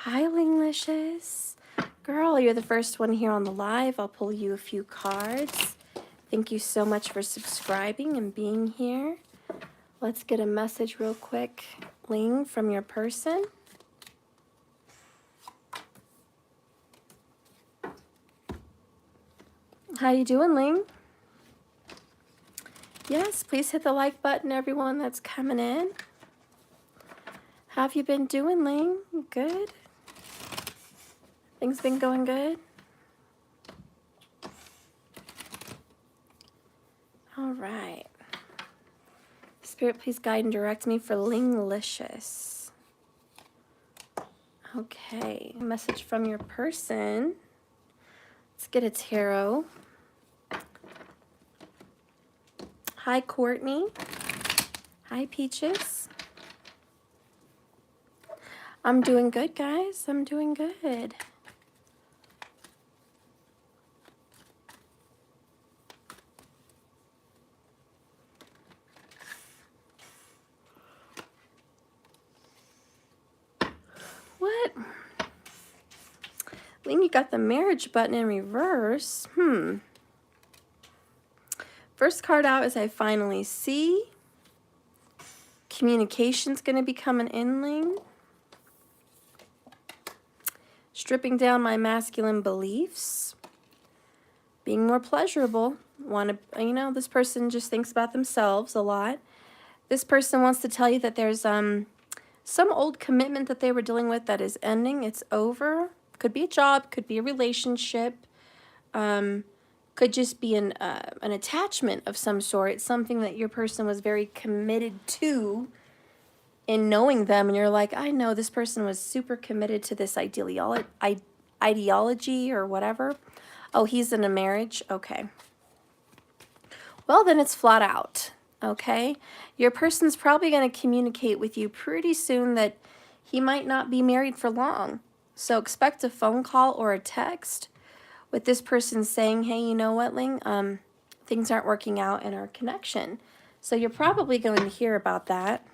Hi, Linglicious. Girl, you're the first one here on the live. I'll pull you a few cards. Thank you so much for subscribing and being here. Let's get a message real quick, Ling, from your person. How you doing, Ling? Yes, please hit the like button, everyone that's coming in. How have you been doing, Ling? Good? Things been going good? All right. Spirit, please guide and direct me for Linglicious. Okay, message from your person. Let's get a tarot. Hi, Courtney. Hi, Peaches. I'm doing good, guys. I'm doing good. What? Ling, you got the marriage button in reverse. First card out is I finally see. Communication's going to be coming in, Ling. Stripping down my masculine beliefs. Being more pleasurable. This person just thinks about themselves a lot. This person wants to tell you that there's some old commitment that they were dealing with that is ending. It's over. Could be a job, could be a relationship, could just be an attachment of some sort, something that your person was very committed to in knowing them, and you're like, I know this person was super committed to this ideology or whatever. Oh, he's in a marriage? Okay. Well, then it's flat out, okay? Your person's probably going to communicate with you pretty soon that he might not be married for long. So expect a phone call or a text with this person saying, hey, you know what, Ling? Things aren't working out in our connection. So you're probably going to hear about that.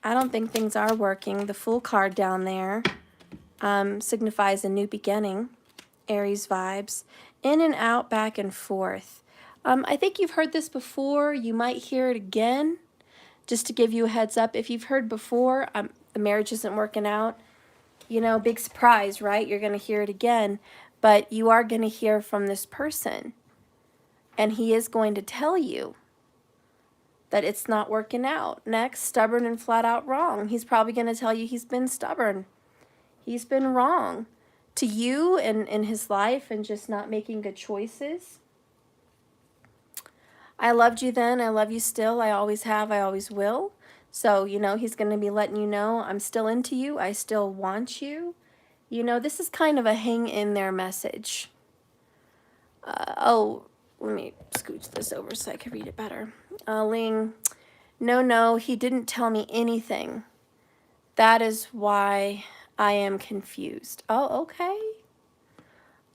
I don't think things are working. The Fool card down there signifies a new beginning. Aries vibes. In and out, back and forth. I think you've heard this before. You might hear it again. Just to give you a heads up, if you've heard before, the marriage isn't working out, you know, big surprise, right? You're going to hear it again, but you are going to hear from this person. And he is going to tell you that it's not working out. Next, stubborn and flat out wrong. He's probably going to tell you he's been stubborn. He's been wrong to you and in his life and just not making good choices. I loved you then. I love you still. I always have. I always will. So, you know, he's going to be letting you know I'm still into you. I still want you. You know, this is kind of a hang in there message. Let me scooch this over so I can read it better. Ling, no, he didn't tell me anything. That is why I am confused. Oh, okay.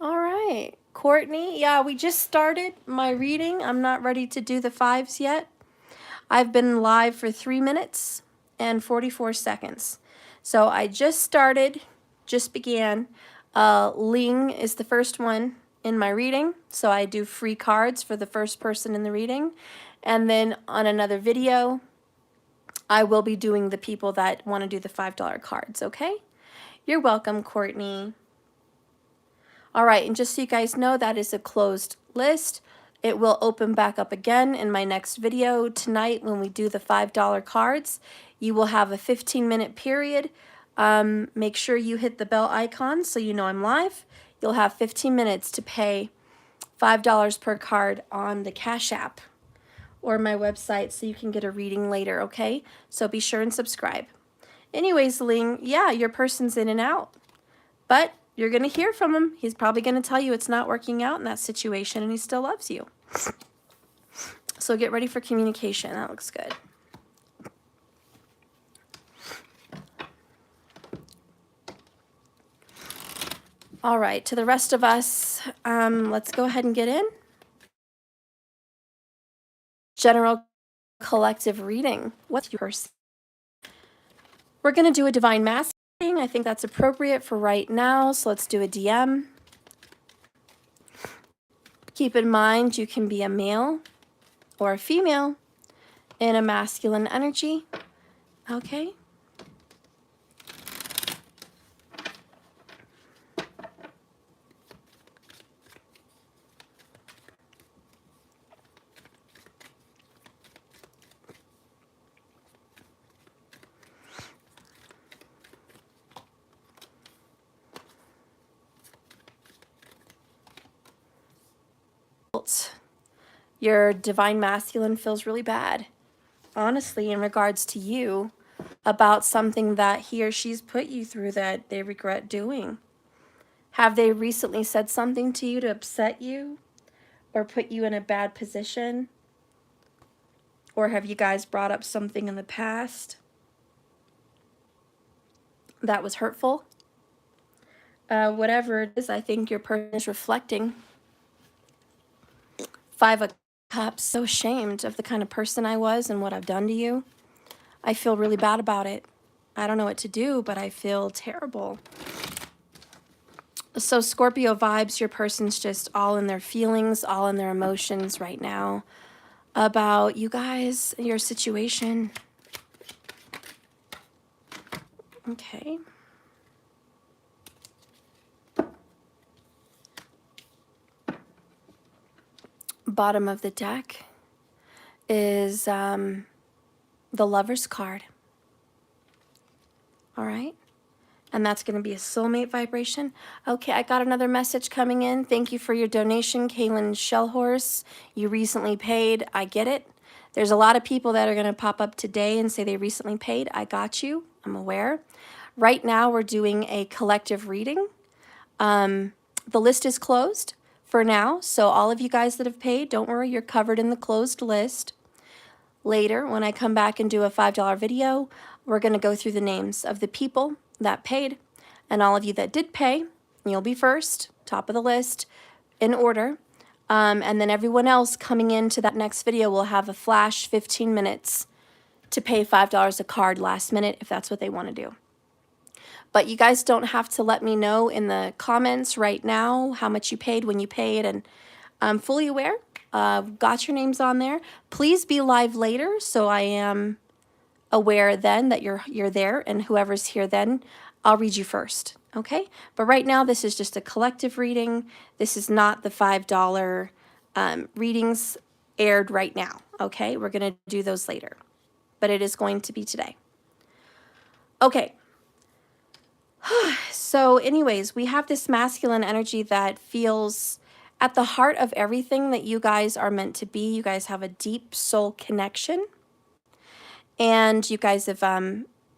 All right. Courtney, yeah, we just started my reading. I'm not ready to do the fives yet. I've been live for 3 minutes and 44 seconds. So I just started, just began. Ling is the first one in my reading. So I do free cards for the first person in the reading. And then on another video, I will be doing the people that want to do the $5 cards, okay? You're welcome, Courtney. All right, and just so you guys know, that is a closed list. It will open back up again in my next video tonight when we do the $5 cards. You will have a 15-minute period. Make sure you hit the bell icon so you know I'm live. You'll have 15 minutes to pay $5 per card on the Cash App or my website so you can get a reading later, okay? So be sure and subscribe. Anyways, Ling, yeah, your person's in and out, but you're going to hear from him. He's probably going to tell you it's not working out in that situation and he still loves you. So get ready for communication. That looks good. All right, to the rest of us, let's go ahead and get in. General collective reading. What's your person? We're going to do a divine masculine. I think that's appropriate for right now. So let's do a DM. Keep in mind, you can be a male or a female in a masculine energy. Okay. Your divine masculine feels really bad, honestly, in regards to you, about something that he or she's put you through that they regret doing. Have they recently said something to you to upset you or put you in a bad position? Or have you guys brought up something in the past that was hurtful? Whatever it is, I think your person is reflecting. 5 of Cups, so ashamed of the kind of person I was and what I've done to you. I feel really bad about it. I don't know what to do, but I feel terrible. So Scorpio vibes, your person's just all in their feelings, all in their emotions right now about you guys, your situation. Okay. Bottom of the deck is the Lover's card. All right. And that's going to be a soulmate vibration. Okay, I got another message coming in. Thank you for your donation, Kaylin Shellhorse. You recently paid. I get it. There's a lot of people that are going to pop up today and say they recently paid. I got you. I'm aware. Right now, we're doing a collective reading. The list is closed for now. So all of you guys that have paid, don't worry, you're covered in the closed list. Later, when I come back and do a $5 video, we're going to go through the names of the people that paid, and all of you that did pay, you'll be first, top of the list, in order. And then everyone else coming into that next video will have a flash 15 minutes to pay $5 a card last minute if that's what they want to do. But you guys don't have to let me know in the comments right now how much you paid, when you paid, and I'm fully aware. Got your names on there. Please be live later so I am aware then that you're there, and whoever's here then, I'll read you first, okay? But right now, this is just a collective reading. This is not the $5 readings aired right now, okay? We're going to do those later, but it is going to be today. Okay. So anyways, we have this masculine energy that feels at the heart of everything that you guys are meant to be. You guys have a deep soul connection. And you guys have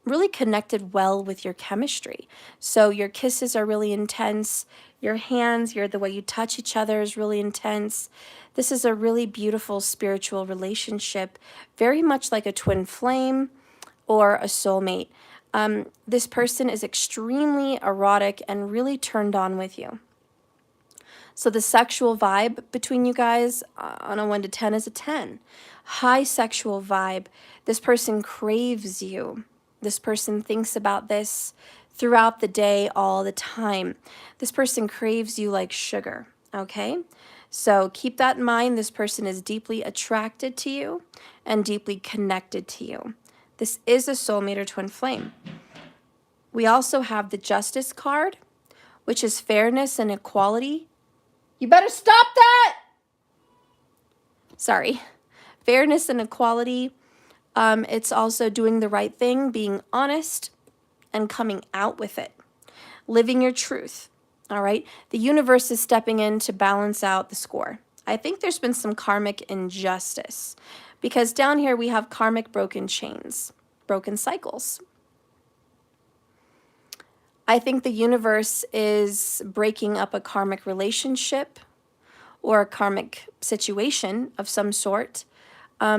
really connected well with your chemistry. So your kisses are really intense. Your hands, the way you touch each other is really intense. This is a really beautiful spiritual relationship, very much like a twin flame or a soulmate. This person is extremely erotic and really turned on with you. So the sexual vibe between you guys on a 1 to 10 is a 10. High sexual vibe. This person craves you. This person thinks about this throughout the day, all the time. This person craves you like sugar, okay? So keep that in mind. This person is deeply attracted to you and deeply connected to you. This is a soulmate or twin flame. We also have the Justice card, which is fairness and equality. You better stop that! Sorry. Fairness and equality. It's also doing the right thing, being honest, and coming out with it. Living your truth. All right? The universe is stepping in to balance out the score. I think there's been some karmic injustice, because down here we have karmic broken chains, broken cycles. I think the universe is breaking up a karmic relationship or a karmic situation of some sort,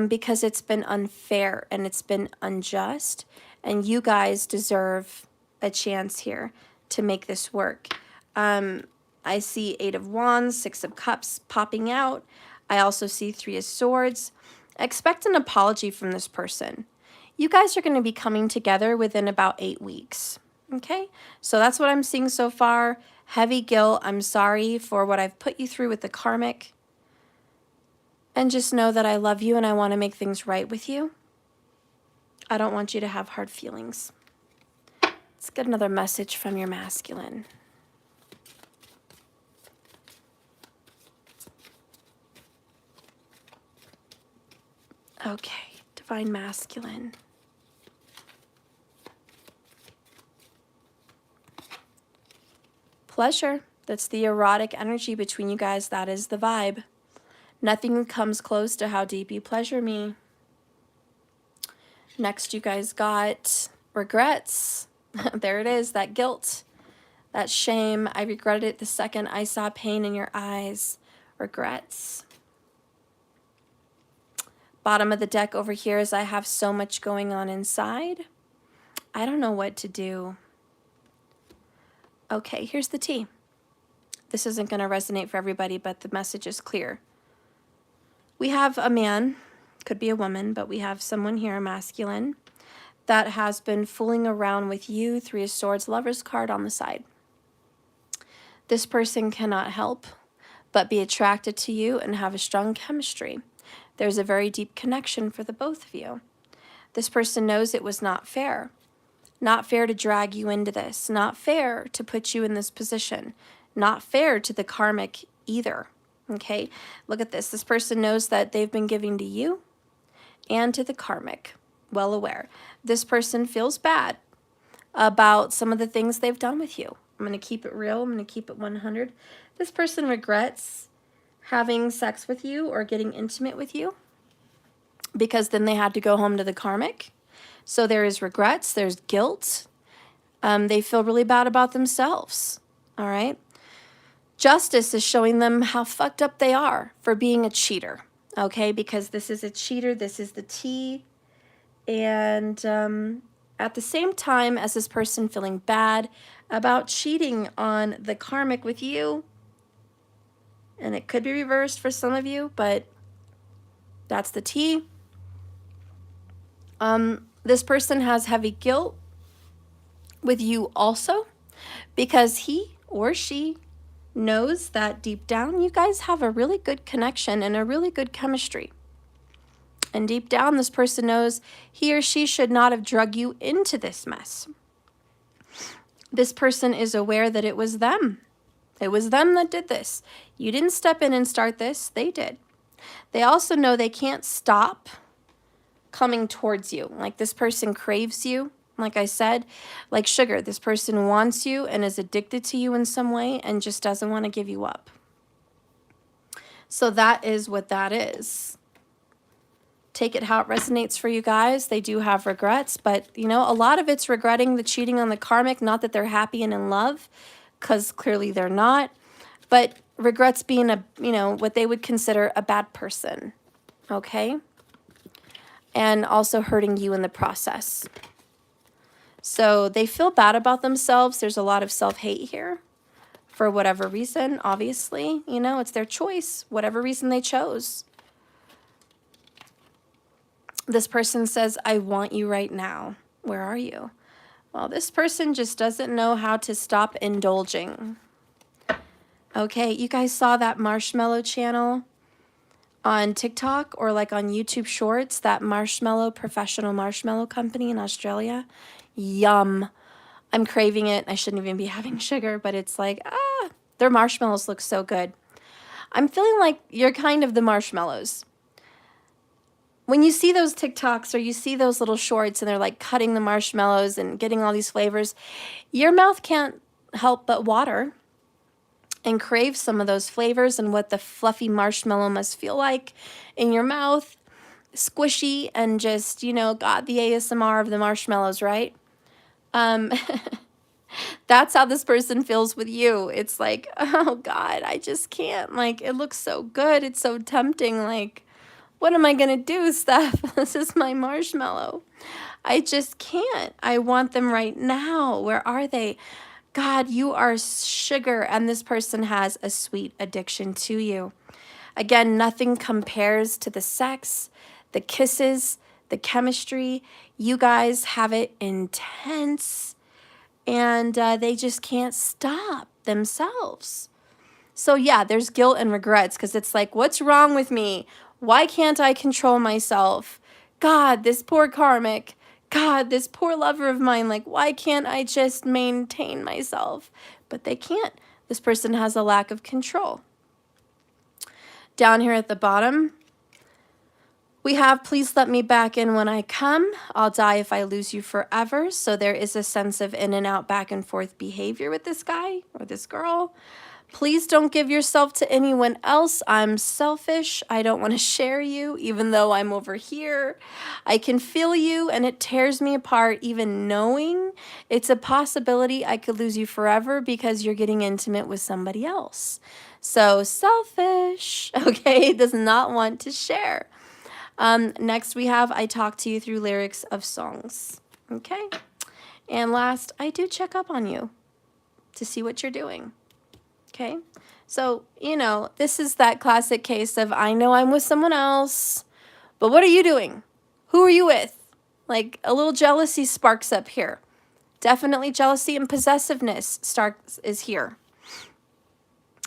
because it's been unfair and it's been unjust, and you guys deserve a chance here to make this work. I see 8 of Wands, 6 of Cups popping out. I also see 3 of Swords. Expect an apology from this person. You guys are going to be coming together within about 8 weeks. Okay, so that's what I'm seeing so far. Heavy guilt. I'm sorry for what I've put you through with the karmic. And just know that I love you and I want to make things right with you. I don't want you to have hard feelings. Let's get another message from your masculine. Okay, divine masculine. Pleasure. That's the erotic energy between you guys. That is the vibe. Nothing comes close to how deep you pleasure me. Next, you guys got regrets. There it is, that guilt, that shame. I regretted it the second I saw pain in your eyes. Regrets. Bottom of the deck over here is I have so much going on inside. I don't know what to do. Okay, here's the tea. This isn't going to resonate for everybody, but the message is clear. We have a man, could be a woman, but we have someone here, masculine, that has been fooling around with you. 3 of Swords, Lover's card on the side. This person cannot help but be attracted to you and have a strong chemistry. There's a very deep connection for the both of you. This person knows it was not fair. Not fair to drag you into this. Not fair to put you in this position. Not fair to the karmic either. Okay, look at this. This person knows that they've been giving to you and to the karmic. Well aware. This person feels bad about some of the things they've done with you. I'm going to keep it real. I'm going to keep it 100. This person regrets having sex with you or getting intimate with you because then they had to go home to the karmic. So there is regrets. There's guilt. They feel really bad about themselves. All right. Justice is showing them how fucked up they are for being a cheater. Okay. Because this is a cheater. This is the T. And at the same time as this person feeling bad about cheating on the karmic with you, and it could be reversed for some of you, but that's the T. This person has heavy guilt with you also because he or she knows that deep down you guys have a really good connection and a really good chemistry. And deep down, this person knows he or she should not have drug you into this mess. This person is aware that it was them. It was them that did this. You didn't step in and start this. They did. They also know they can't stop coming towards you. Like this person craves you. Like I said, like sugar. This person wants you and is addicted to you in some way and just doesn't want to give you up. So that is what that is. Take it how it resonates for you guys. They do have regrets, but you know, a lot of it's regretting the cheating on the karmic. Not that they're happy and in love, because clearly they're not, but regrets being a, you know, what they would consider a bad person. Okay. And also hurting you in the process. So they feel bad about themselves. There's a lot of self-hate here for whatever reason. Obviously, you know, it's their choice, whatever reason they chose. This person says, I want you right now. Where are you? Well, this person just doesn't know how to stop indulging. Okay, you guys saw that marshmallow channel on TikTok or like on YouTube Shorts, that marshmallow, professional marshmallow company in Australia? Yum. I'm craving it. I shouldn't even be having sugar, but it's like, their marshmallows look so good. I'm feeling like you're kind of the marshmallows. When you see those TikToks or you see those little shorts and they're like cutting the marshmallows and getting all these flavors, your mouth can't help but water and crave some of those flavors and what the fluffy marshmallow must feel like in your mouth. Squishy and just, you know, God, the ASMR of the marshmallows, right? That's how this person feels with you. It's like, oh God, I just can't. Like, it looks so good. It's so tempting. Like, what am I going to do, Steph? This is my marshmallow. I just can't. I want them right now. Where are they? God, you are sugar, and this person has a sweet addiction to you. Again, nothing compares to the sex, the kisses, the chemistry. You guys have it intense, and they just can't stop themselves. So yeah, there's guilt and regrets because it's like, what's wrong with me? Why can't I control myself? God, this poor karmic. God, this poor lover of mine. Like, why can't I just maintain myself? But they can't. This person has a lack of control. Down here at the bottom, we have, please let me back in when I come. I'll die if I lose you forever. So there is a sense of in and out, back and forth behavior with this guy or this girl. Please don't give yourself to anyone else. I'm selfish. I don't want to share you, even though I'm over here. I can feel you, and it tears me apart, even knowing it's a possibility I could lose you forever because you're getting intimate with somebody else. So selfish, okay, does not want to share. Next we have, I talk to you through lyrics of songs, okay? And last, I do check up on you to see what you're doing. Okay, so, you know, this is that classic case of, I know I'm with someone else, but what are you doing? Who are you with? Like, a little jealousy sparks up here. Definitely jealousy and possessiveness is here.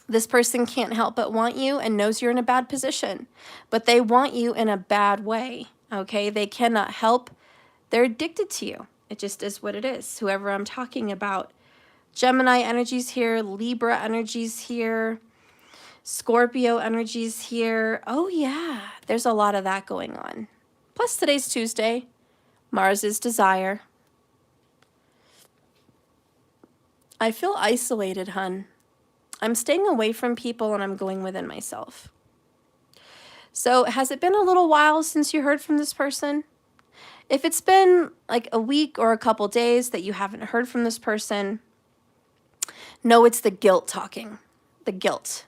This person can't help but want you and knows you're in a bad position, but they want you in a bad way, okay? They cannot help. They're addicted to you. It just is what it is, whoever I'm talking about. Gemini energy's here, Libra energy's here, Scorpio energy's here. Oh yeah, there's a lot of that going on. Plus today's Tuesday, Mars is desire. I feel isolated, hun. I'm staying away from people and I'm going within myself. So has it been a little while since you heard from this person? If it's been like a week or a couple days that you haven't heard from this person, no, it's the guilt talking, the guilt.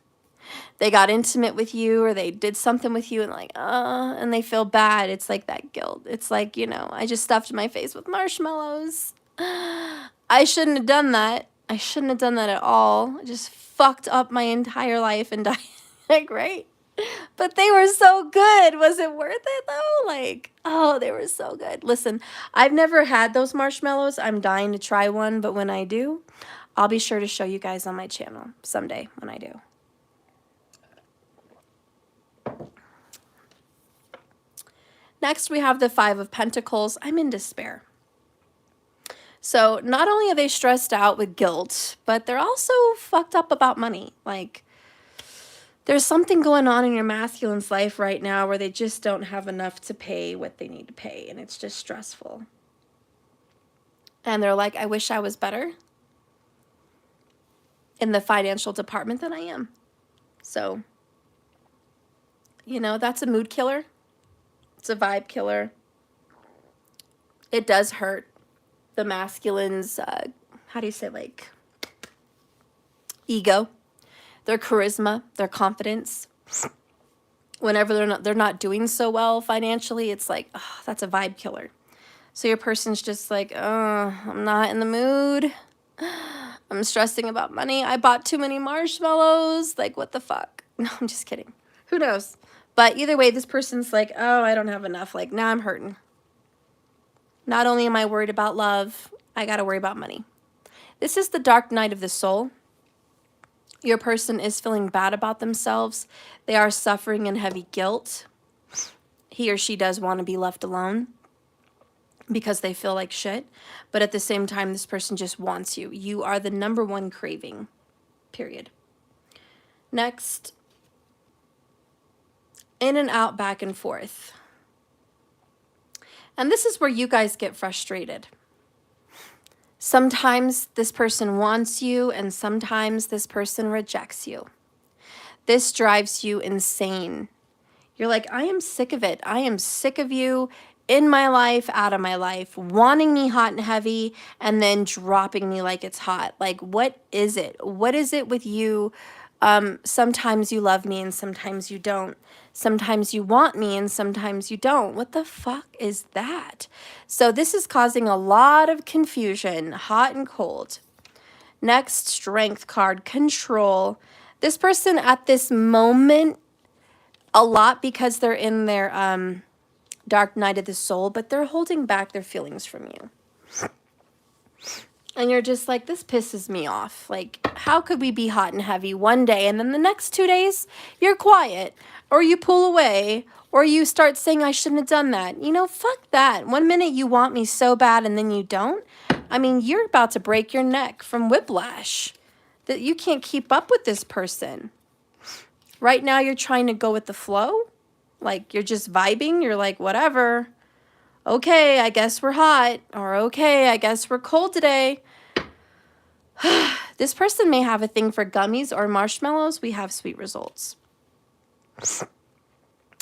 They got intimate with you or they did something with you and like, and they feel bad. It's like that guilt. It's like, you know, I just stuffed my face with marshmallows. I shouldn't have done that. I shouldn't have done that at all. I just fucked up my entire life and died. Like, right? But they were so good. Was it worth it though? Like, oh, they were so good. Listen, I've never had those marshmallows. I'm dying to try one, but when I do, I'll be sure to show you guys on my channel someday when I do. Next, we have the Five of Pentacles. I'm in despair. So not only are they stressed out with guilt, but they're also fucked up about money. Like, there's something going on in your masculine's life right now where they just don't have enough to pay what they need to pay, and it's just stressful. And they're like, I wish I was better in the financial department than I am. So, you know, that's a mood killer. It's a vibe killer. It does hurt the masculine's, how do you say, like, ego, their charisma, their confidence. Whenever they're not doing so well financially, it's like, oh, that's a vibe killer. So your person's just like, oh, I'm not in the mood. I'm stressing about money. I bought too many marshmallows. Like, what the fuck? No, I'm just kidding. Who knows? But either way, this person's like, oh, I don't have enough. Like, now I'm hurting. Not only am I worried about love, I got to worry about money. This is the dark night of the soul. Your person is feeling bad about themselves. They are suffering in heavy guilt. He or she does want to be left alone because they feel like shit. But at the same time, this person just wants you. You are the number one craving, period. Next, in and out, back and forth. And this is where you guys get frustrated. Sometimes this person wants you and sometimes this person rejects you. This drives you insane. You're like, I am sick of it. I am sick of you in my life, out of my life, wanting me hot and heavy and then dropping me like it's hot. Like, what is it? What is it with you? Sometimes you love me and sometimes you don't. Sometimes you want me and sometimes you don't. What the fuck is that? So this is causing a lot of confusion, hot and cold. Next, Strength card, Control. This person at this moment, a lot because they're in their dark night of the soul, but they're holding back their feelings from you. And you're just like, this pisses me off. Like, how could we be hot and heavy one day and then the next 2 days you're quiet, or you pull away, or you start saying I shouldn't have done that? You know, fuck that. One minute you want me so bad and then you don't. I mean, you're about to break your neck from whiplash. That you can't keep up with this person. Right now you're trying to go with the flow. Like, you're just vibing. You're like, whatever. Okay, I guess we're hot, or okay, I guess we're cold today. This person may have a thing for gummies or marshmallows. We have sweet results.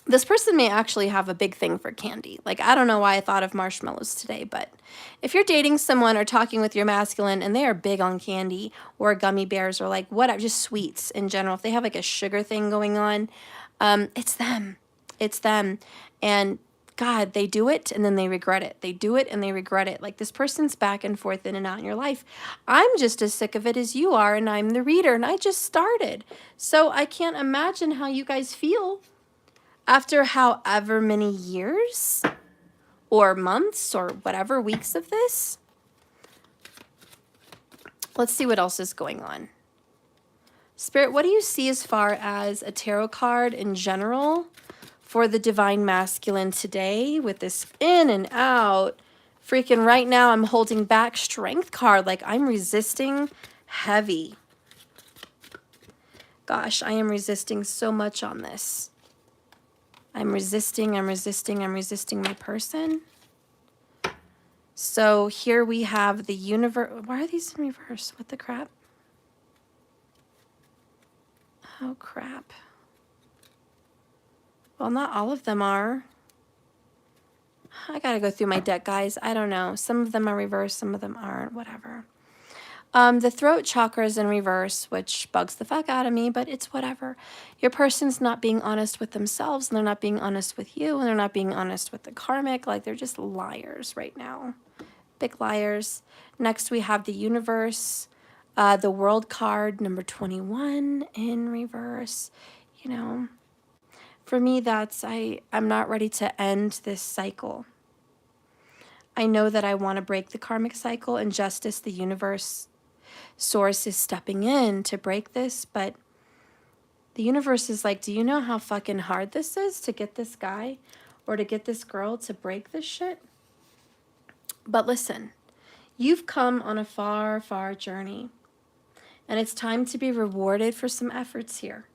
This person may actually have a big thing for candy. Like, I don't know why I thought of marshmallows today, but if you're dating someone or talking with your masculine and they are big on candy or gummy bears or like whatever, just sweets in general, if they have like a sugar thing going on, it's them. It's them. And God, they do it and then they regret it. They do it and they regret it. Like, this person's back and forth in and out in your life. I'm just as sick of it as you are, and I'm the reader, and I just started. So I can't imagine how you guys feel after however many years or months or whatever weeks of this. Let's see what else is going on. Spirit, what do you see as far as a tarot card in general for the divine masculine today with this in and out? Freaking right now I'm holding back strength card. Like, I'm resisting heavy. Gosh, I am resisting so much on this. I'm resisting my person. So here we have the universe. Why are these in reverse? What the crap? Oh, crap. Well, not all of them are. I gotta go through my deck, guys. I don't know. Some of them are reversed, some of them aren't, whatever. The throat chakra is in reverse, which bugs the fuck out of me, but it's whatever. Your person's not being honest with themselves, and they're not being honest with you, and they're not being honest with the karmic. Like, they're just liars right now. Big liars. Next, we have the universe, the world card, number 21 in reverse. You know, for me, that's, I'm not ready to end this cycle. I know that I want to break the karmic cycle, and justice, the universe, source is stepping in to break this, but the universe is like, do you know how fucking hard this is to get this guy or to get this girl to break this shit? But listen, you've come on a far, far journey, and it's time to be rewarded for some efforts here.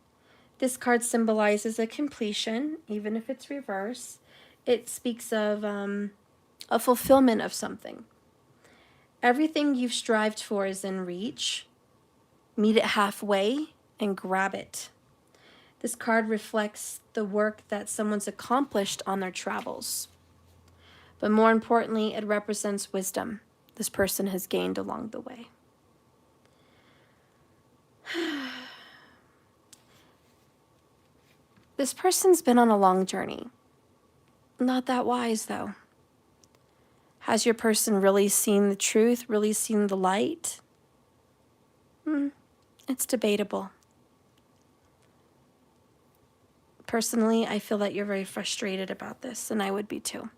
This card symbolizes a completion, even if it's reverse. It speaks of a fulfillment of something. Everything you've strived for is in reach. Meet it halfway and grab it. This card reflects the work that someone's accomplished on their travels. But more importantly, it represents wisdom this person has gained along the way. This person's been on a long journey. Not that wise, though. Has your person really seen the truth, really seen the light? It's debatable. Personally, I feel that you're very frustrated about this, and I would be too.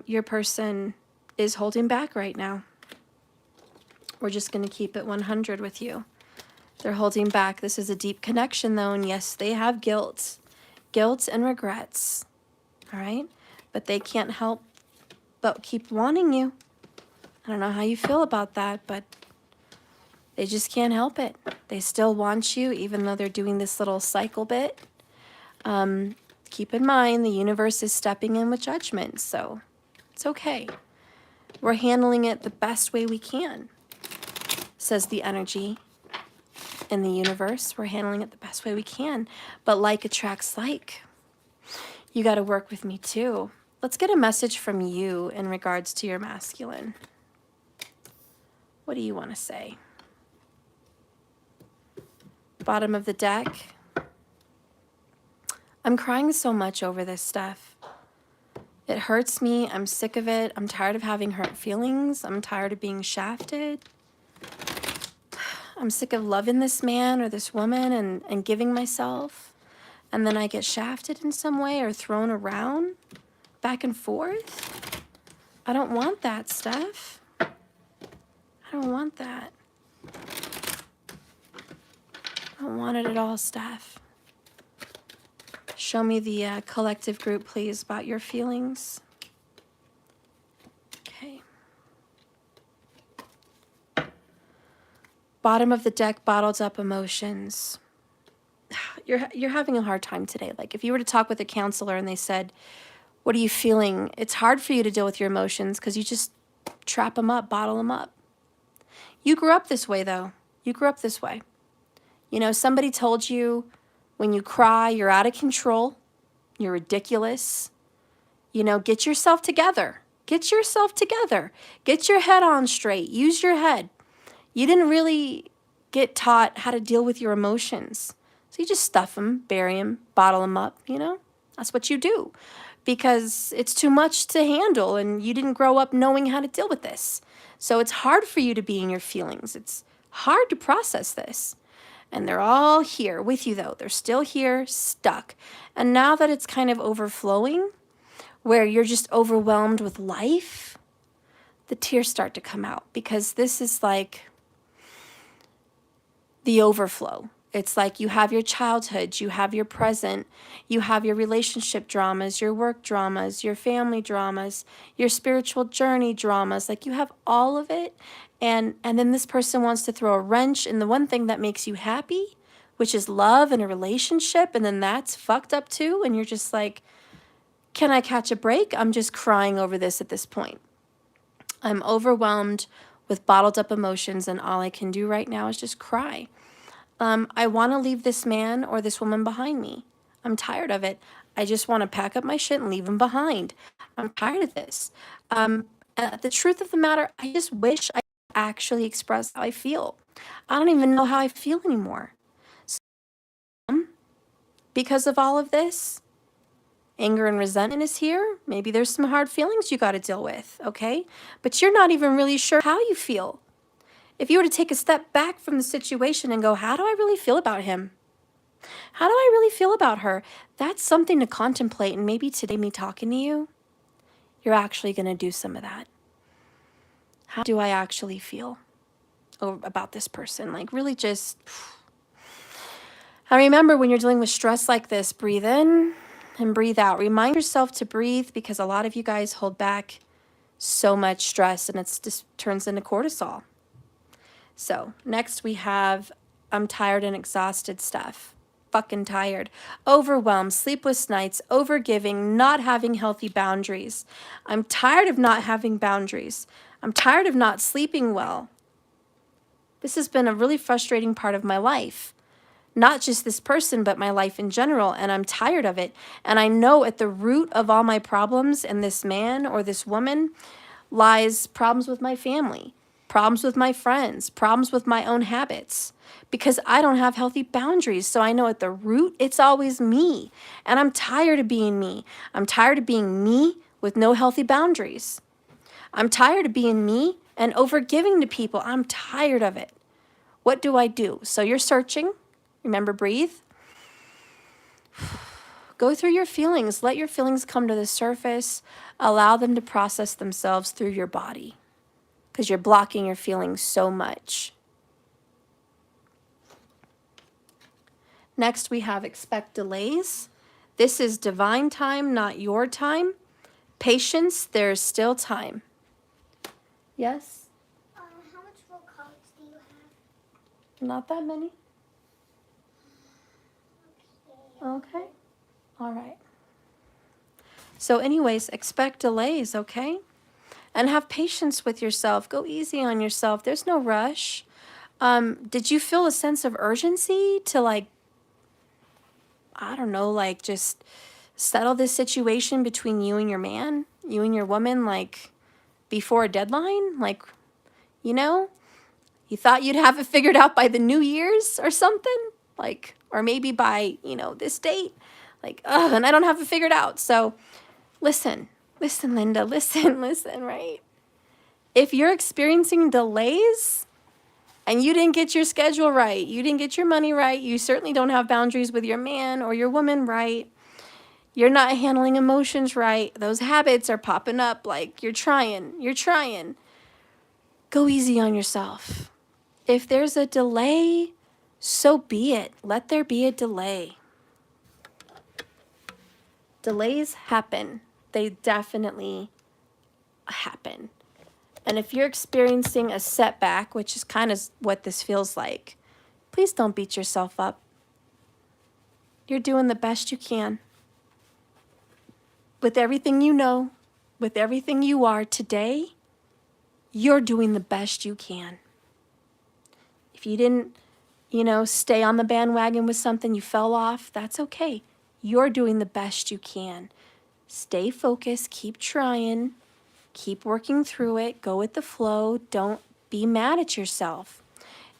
Your person is holding back right now. We're just going to keep it 100 with you. They're holding back. This is a deep connection, though, and yes, they have guilt and regrets, all right? But they can't help but keep wanting you. I don't know how you feel about that, but they just can't help it. They still want you, even though they're doing this little cycle bit. Keep in mind, the universe is stepping in with judgment, so it's okay. We're handling it the best way we can, says the energy in the universe. We're handling it the best way we can, but like attracts like. You got to work with me too. Let's get a message from you in regards to your masculine. What do you want to say? Bottom of the deck. I'm crying so much over this stuff. It hurts me. I'm sick of it. I'm tired of having hurt feelings. I'm tired of being shafted. I'm sick of loving this man or this woman and giving myself. And then I get shafted in some way or thrown around. back and forth. I don't want that, Steph. I don't want that. I don't want it at all, Steph. Show me the collective group, please, about your feelings. Okay. Bottom of the deck, bottled up emotions. You're having a hard time today. Like if you were to talk with a counselor and they said, what are you feeling? It's hard for you to deal with your emotions because you just trap them up, bottle them up. You grew up this way, though. You grew up this way. You know, somebody told you when you cry, you're out of control. You're ridiculous. You know, get yourself together. Get yourself together. Get your head on straight. Use your head. You didn't really get taught how to deal with your emotions. So you just stuff them, bury them, bottle them up, you know? That's what you do because it's too much to handle and you didn't grow up knowing how to deal with this. So it's hard for you to be in your feelings. It's hard to process this. And they're all here with you, though. They're still here, stuck. And now that it's kind of overflowing, where you're just overwhelmed with life, the tears start to come out because this is like the overflow. It's like you have your childhood, you have your present, you have your relationship dramas, your work dramas, your family dramas, your spiritual journey dramas. Like you have all of it. And then this person wants to throw a wrench in the one thing that makes you happy, which is love and a relationship. And then that's fucked up too. And you're just like, can I catch a break? I'm just crying over this at this point. I'm overwhelmed with bottled up emotions. And all I can do right now is just cry. I want to leave this man or this woman behind me. I'm tired of it. I just want to pack up my shit and leave them behind. I'm tired of this. The truth of the matter, I just wish I could actually express how I feel. I don't even know how I feel anymore. So, because of all of this, anger and resentment is here. Maybe there's some hard feelings you got to deal with, okay? But you're not even really sure how you feel. If you were to take a step back from the situation and go, how do I really feel about him? How do I really feel about her? That's something to contemplate. And maybe today, me talking to you, you're actually going to do some of that. How do I actually feel about this person? Like really just, I remember when you're dealing with stress like this, breathe in and breathe out. Remind yourself to breathe because a lot of you guys hold back so much stress and it just turns into cortisol. So next we have, I'm tired and exhausted stuff. Fucking tired. Overwhelmed, sleepless nights, overgiving, not having healthy boundaries. I'm tired of not having boundaries. I'm tired of not sleeping well. This has been a really frustrating part of my life. Not just this person, but my life in general. And I'm tired of it. And I know at the root of all my problems and this man or this woman lies problems with my family. Problems with my friends, problems with my own habits, because I don't have healthy boundaries. So I know at the root, it's always me. And I'm tired of being me. I'm tired of being me with no healthy boundaries. I'm tired of being me and overgiving to people. I'm tired of it. What do I do? So you're searching. Remember, breathe. Go through your feelings. Let your feelings come to the surface. Allow them to process themselves through your body. Because you're blocking your feelings so much. Next, we have expect delays. This is divine time, not your time. Patience, there's still time. Yes? How much full cards do you have? Not that many. Okay. All right. So anyways, expect delays, okay? And have patience with yourself. Go easy on yourself. There's no rush. Did you feel a sense of urgency to like, I don't know, like just settle this situation between you and your man, you and your woman, like before a deadline? Like, you know, you thought you'd have it figured out by the New Year's or something? Like, or maybe by, you know, this date. Like, and I don't have it figured out. So listen, Linda, listen, right? If you're experiencing delays and you didn't get your schedule right, you didn't get your money right, you certainly don't have boundaries with your man or your woman right, You're not handling emotions right. Those habits are popping up like you're trying. Go easy on yourself. If there's a delay, so be it. Let there be a delay. Delays happen. They definitely happen. And if you're experiencing a setback, which is kind of what this feels like, please don't beat yourself up. You're doing the best you can. With everything you know, with everything you are today, you're doing the best you can. If you didn't, stay on the bandwagon with something, you fell off, that's okay. You're doing the best you can. Stay focused, keep trying, keep working through it, go with the flow, don't be mad at yourself.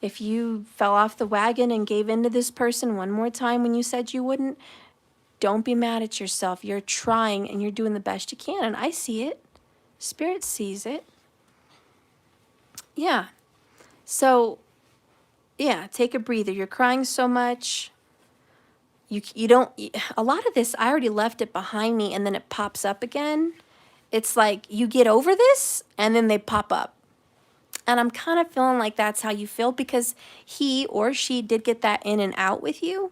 If you fell off the wagon and gave in to this person one more time when you said you wouldn't, don't be mad at yourself. You're trying and you're doing the best you can, and I see it. Spirit sees it. Yeah. So, yeah, take a breather. You're crying so much. You don't, a lot of this, I already left it behind me and then it pops up again. It's like you get over this and then they pop up. And I'm kind of feeling like that's how you feel because he or she did get that in and out with you.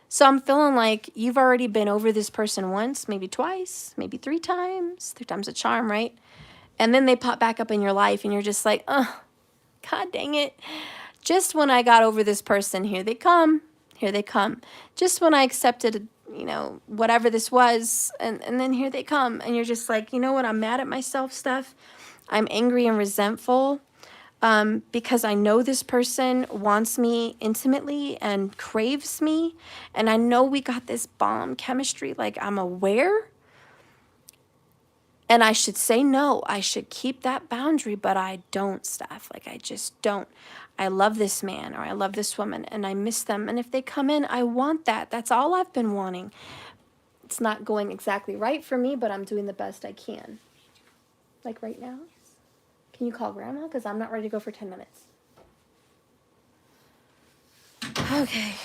So I'm feeling like you've already been over this person once, maybe twice, maybe 3 times. 3 times a charm, right? And then they pop back up in your life and you're just like, oh, God dang it. Just when I got over this person, here they come. Here they come. Just when I accepted, whatever this was, and then here they come. And you're just like, you know what? I'm mad at myself, Steph. I'm angry and resentful because I know this person wants me intimately and craves me. And I know we got this bomb chemistry. Like, I'm aware. And I should say no. I should keep that boundary, but I don't, Steph. Like, I just don't. I love this man or I love this woman and I miss them. And if they come in, I want that. That's all I've been wanting. It's not going exactly right for me, but I'm doing the best I can. Like right now? Can you call Grandma? Because I'm not ready to go for 10 minutes. Okay.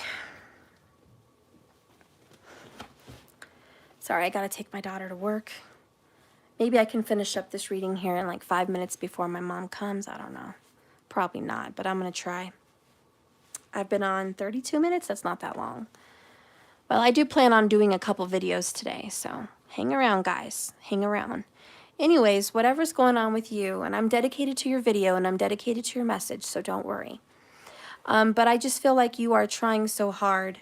Sorry, I got to take my daughter to work. Maybe I can finish up this reading here in like 5 minutes before my mom comes. I don't know. Probably not, but I'm going to try. I've been on 32 minutes. That's not that long. Well, I do plan on doing a couple videos today, so hang around, guys. Hang around. Anyways, whatever's going on with you, and I'm dedicated to your video, and I'm dedicated to your message, so don't worry. But I just feel like you are trying so hard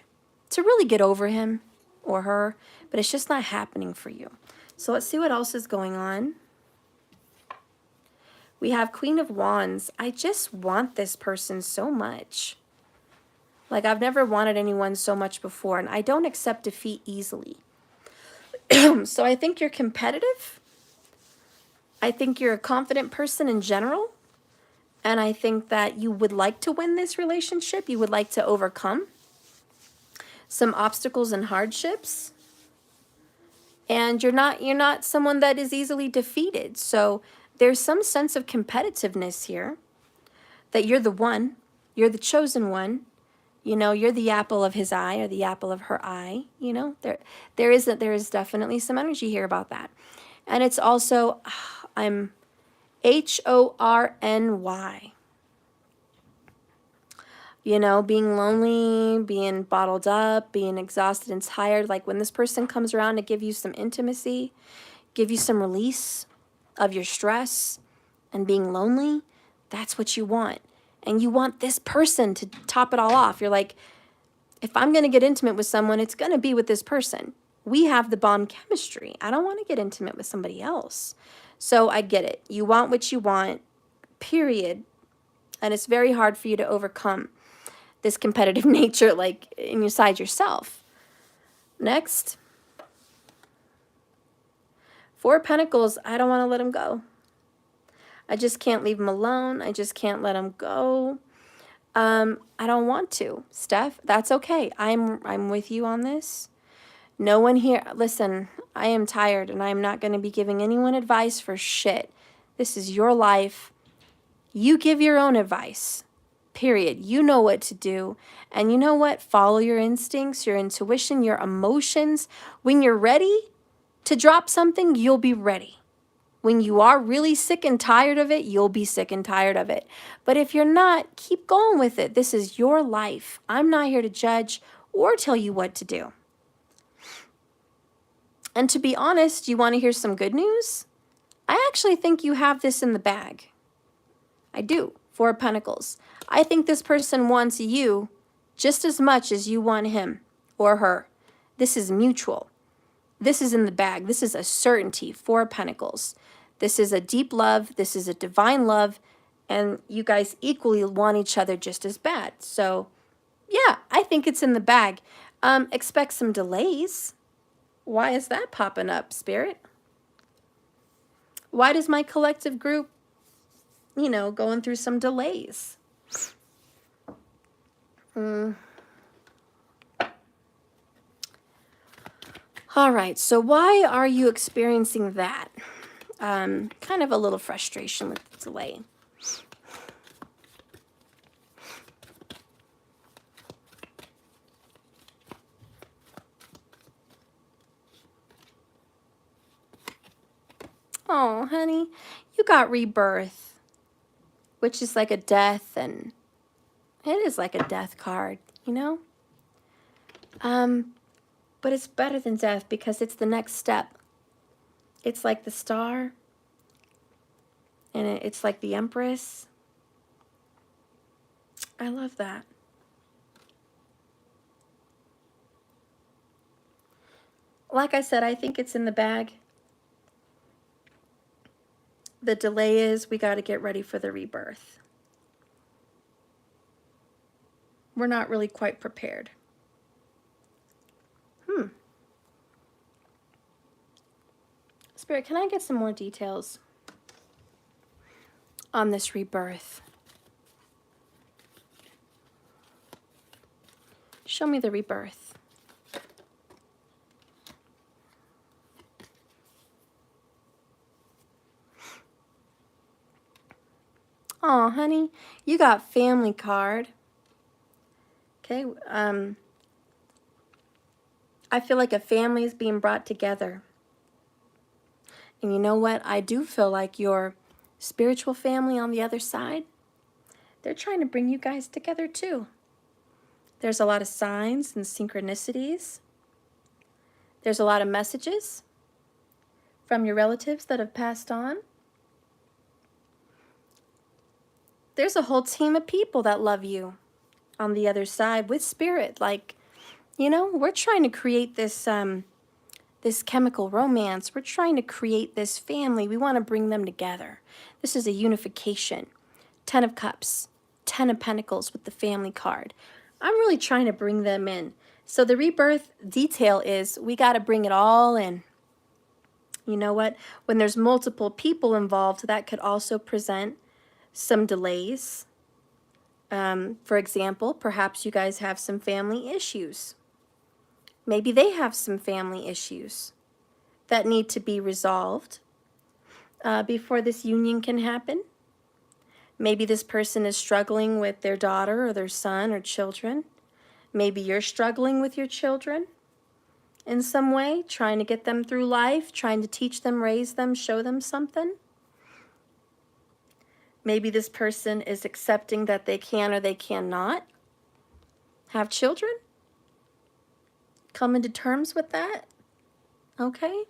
to really get over him or her, but it's just not happening for you. So let's see what else is going on. We have Queen of Wands. I just want this person so much. Like, I've never wanted anyone so much before, and I don't accept defeat easily. So I think you're competitive. I think you're a confident person in general. And I think that you would like to win this relationship. You would like to overcome some obstacles and hardships. And you're not someone that is easily defeated. So there's some sense of competitiveness here, that you're the one, you're the chosen one, you're the apple of his eye or the apple of her eye, there is definitely some energy here about that. And it's also, I'm HORNY, being lonely, being bottled up, being exhausted and tired. Like when this person comes around to give you some intimacy, give you some release of your stress and being lonely, that's what you want. And you want this person to top it all off. You're like, if I'm going to get intimate with someone, it's going to be with this person. We have the bomb chemistry. I don't want to get intimate with somebody else. So I get it. You want what you want, period. And it's very hard for you to overcome this competitive nature, like inside yourself. Next. 4 of Pentacles, I don't want to let him go. I just can't leave him alone. I just can't let him go. I don't want to, Steph. That's okay. I'm with you on this. No one here, listen, I am tired and I'm not going to be giving anyone advice for shit. This is your life. You give your own advice. period. You know what to do. And you know what? Follow your instincts, your intuition, your emotions. When you're ready to drop something, you'll be ready. When you are really sick and tired of it, you'll be sick and tired of it. But if you're not, keep going with it. This is your life. I'm not here to judge or tell you what to do. And to be honest, you want to hear some good news? I actually think you have this in the bag. I do. Four of Pentacles. I think this person wants you just as much as you want him or her. This is mutual. This is in the bag. This is a certainty. Four of Pentacles. This is a deep love. This is a divine love. And you guys equally want each other just as bad. So, yeah, I think it's in the bag. Expect some delays. Why is that popping up, Spirit? Why does my collective group, you know, going through some delays? All right, so why are you experiencing that? Kind of a little frustration with the delay. Oh, honey, you got rebirth, which is like a death, and it is like a death card, you know? But it's better than death because it's the next step. It's like the star, and it's like the Empress. I love that. Like I said, I think it's in the bag. The delay is we got to get ready for the rebirth. We're not really quite prepared. Spirit, can I get some more details on this rebirth? Show me the rebirth. Oh, honey, you got family card. Okay, I feel like a family is being brought together. And you know what? I do feel like your spiritual family on the other side, they're trying to bring you guys together too. There's a lot of signs and synchronicities. There's a lot of messages from your relatives that have passed on. There's a whole team of people that love you on the other side with spirit. Like, you know, we're trying to create this this chemical romance. We're trying to create this family. We want to bring them together. This is a unification. 10 of Cups, 10 of Pentacles with the family card. I'm really trying to bring them in. So the rebirth detail is we got to bring it all in. You know what? When there's multiple people involved, that could also present some delays. For example, perhaps you guys have some family issues. Maybe they have some family issues that need to be resolved before this union can happen. Maybe this person is struggling with their daughter or their son or children. Maybe you're struggling with your children in some way, trying to get them through life, trying to teach them, raise them, show them something. Maybe this person is accepting that they can or they cannot have children. Coming to terms with that. Okay.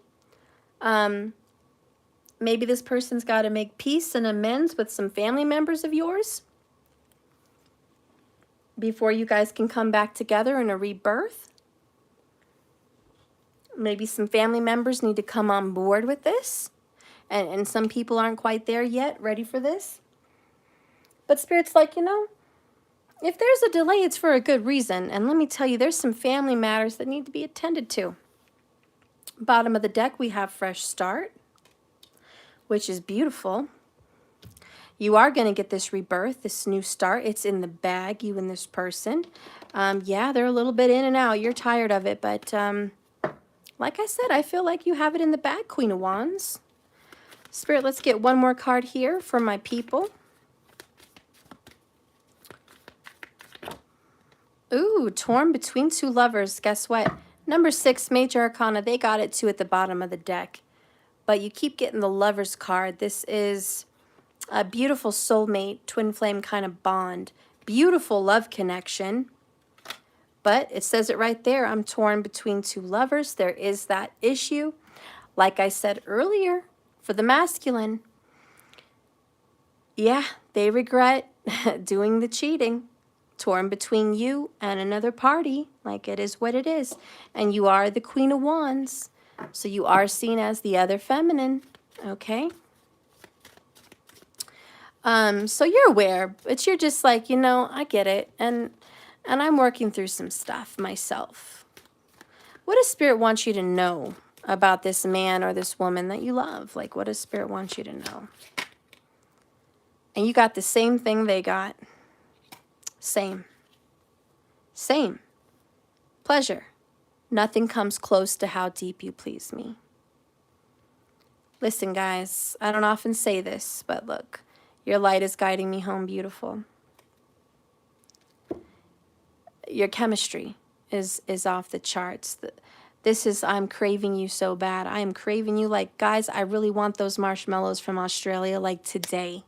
Maybe this person's got to make peace and amends with some family members of yours before you guys can come back together in a rebirth. Maybe some family members need to come on board with this. And some people aren't quite there yet, ready for this. But Spirit's like, you know, if there's a delay, it's for a good reason. And let me tell you, there's some family matters that need to be attended to. Bottom of the deck, we have fresh start, which is beautiful. You are going to get this rebirth, this new start. It's in the bag, you and this person. Yeah, they're a little bit in and out. You're tired of it. But like I said, I feel like you have it in the bag, Queen of Wands. Spirit, let's get one more card here for my people. Ooh, torn between two lovers. Guess what? Number 6, Major Arcana. They got it too at the bottom of the deck. But you keep getting the Lover's card. This is a beautiful soulmate, twin flame kind of bond. Beautiful love connection. But it says it right there. I'm torn between two lovers. There is that issue. Like I said earlier, for the masculine, yeah, they regret doing the cheating. Torn between you and another party. Like, it is what it is. And you are the Queen of Wands. So you are seen as the other feminine. Okay? So you're aware, but you're just like, you know, I get it. And I'm working through some stuff myself. What does Spirit want you to know about this man or this woman that you love? Like, what does Spirit want you to know? And you got the same thing they got. Same. Same. Pleasure. Nothing comes close to how deep you please me. Listen, guys, I don't often say this, but look, your light is guiding me home, beautiful. Your chemistry is off the charts. This is, I'm craving you so bad. I am craving you like, guys, I really want those marshmallows from Australia like today.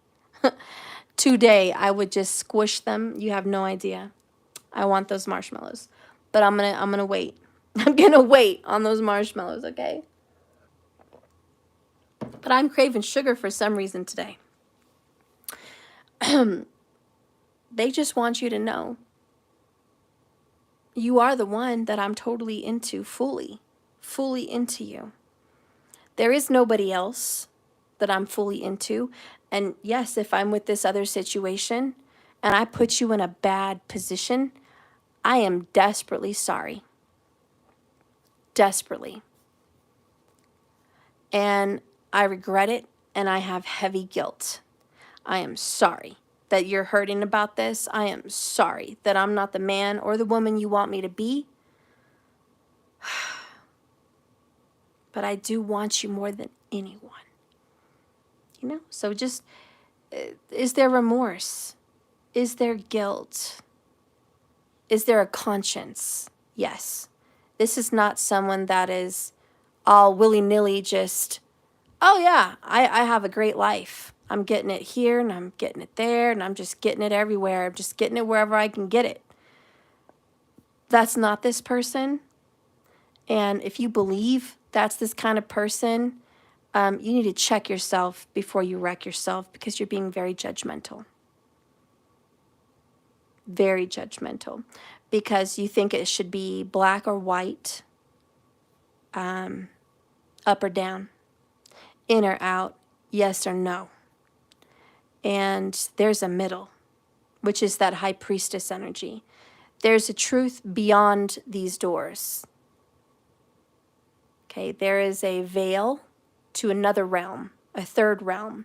Today, I would just squish them. You have no idea. I want those marshmallows. But I'm gonna wait. I'm gonna wait on those marshmallows, okay? But I'm craving sugar for some reason today. They just want you to know you are the one that I'm totally into, fully into you. There is nobody else that I'm fully into. And yes, if I'm with this other situation and I put you in a bad position, I am desperately sorry. Desperately. And I regret it, and I have heavy guilt. I am sorry that you're hurting about this. I am sorry that I'm not the man or the woman you want me to be. But I do want you more than anyone. You know? So just, is there remorse? Is there guilt? Is there a conscience? Yes. This is not someone that is all willy-nilly just, oh yeah, I have a great life. I'm getting it here and I'm getting it there and I'm just getting it everywhere. I'm just getting it wherever I can get it. That's not this person. And if you believe that's this kind of person, you need to check yourself before you wreck yourself, because you're being very judgmental. Very judgmental. Because you think it should be black or white, up or down, in or out, yes or no. And there's a middle, which is that high priestess energy. There's a truth beyond these doors. Okay, there is a veil to another realm, a third realm.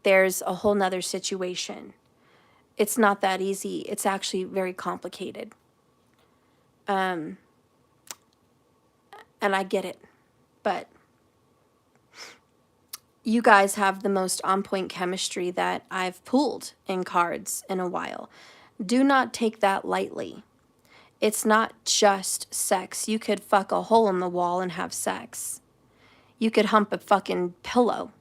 There's a whole nother situation. It's not that easy. It's actually very complicated. And I get it, but you guys have the most on-point chemistry that I've pulled in cards in a while. Do not take that lightly. It's not just sex. You could fuck a hole in the wall and have sex. You could hump a fucking pillow,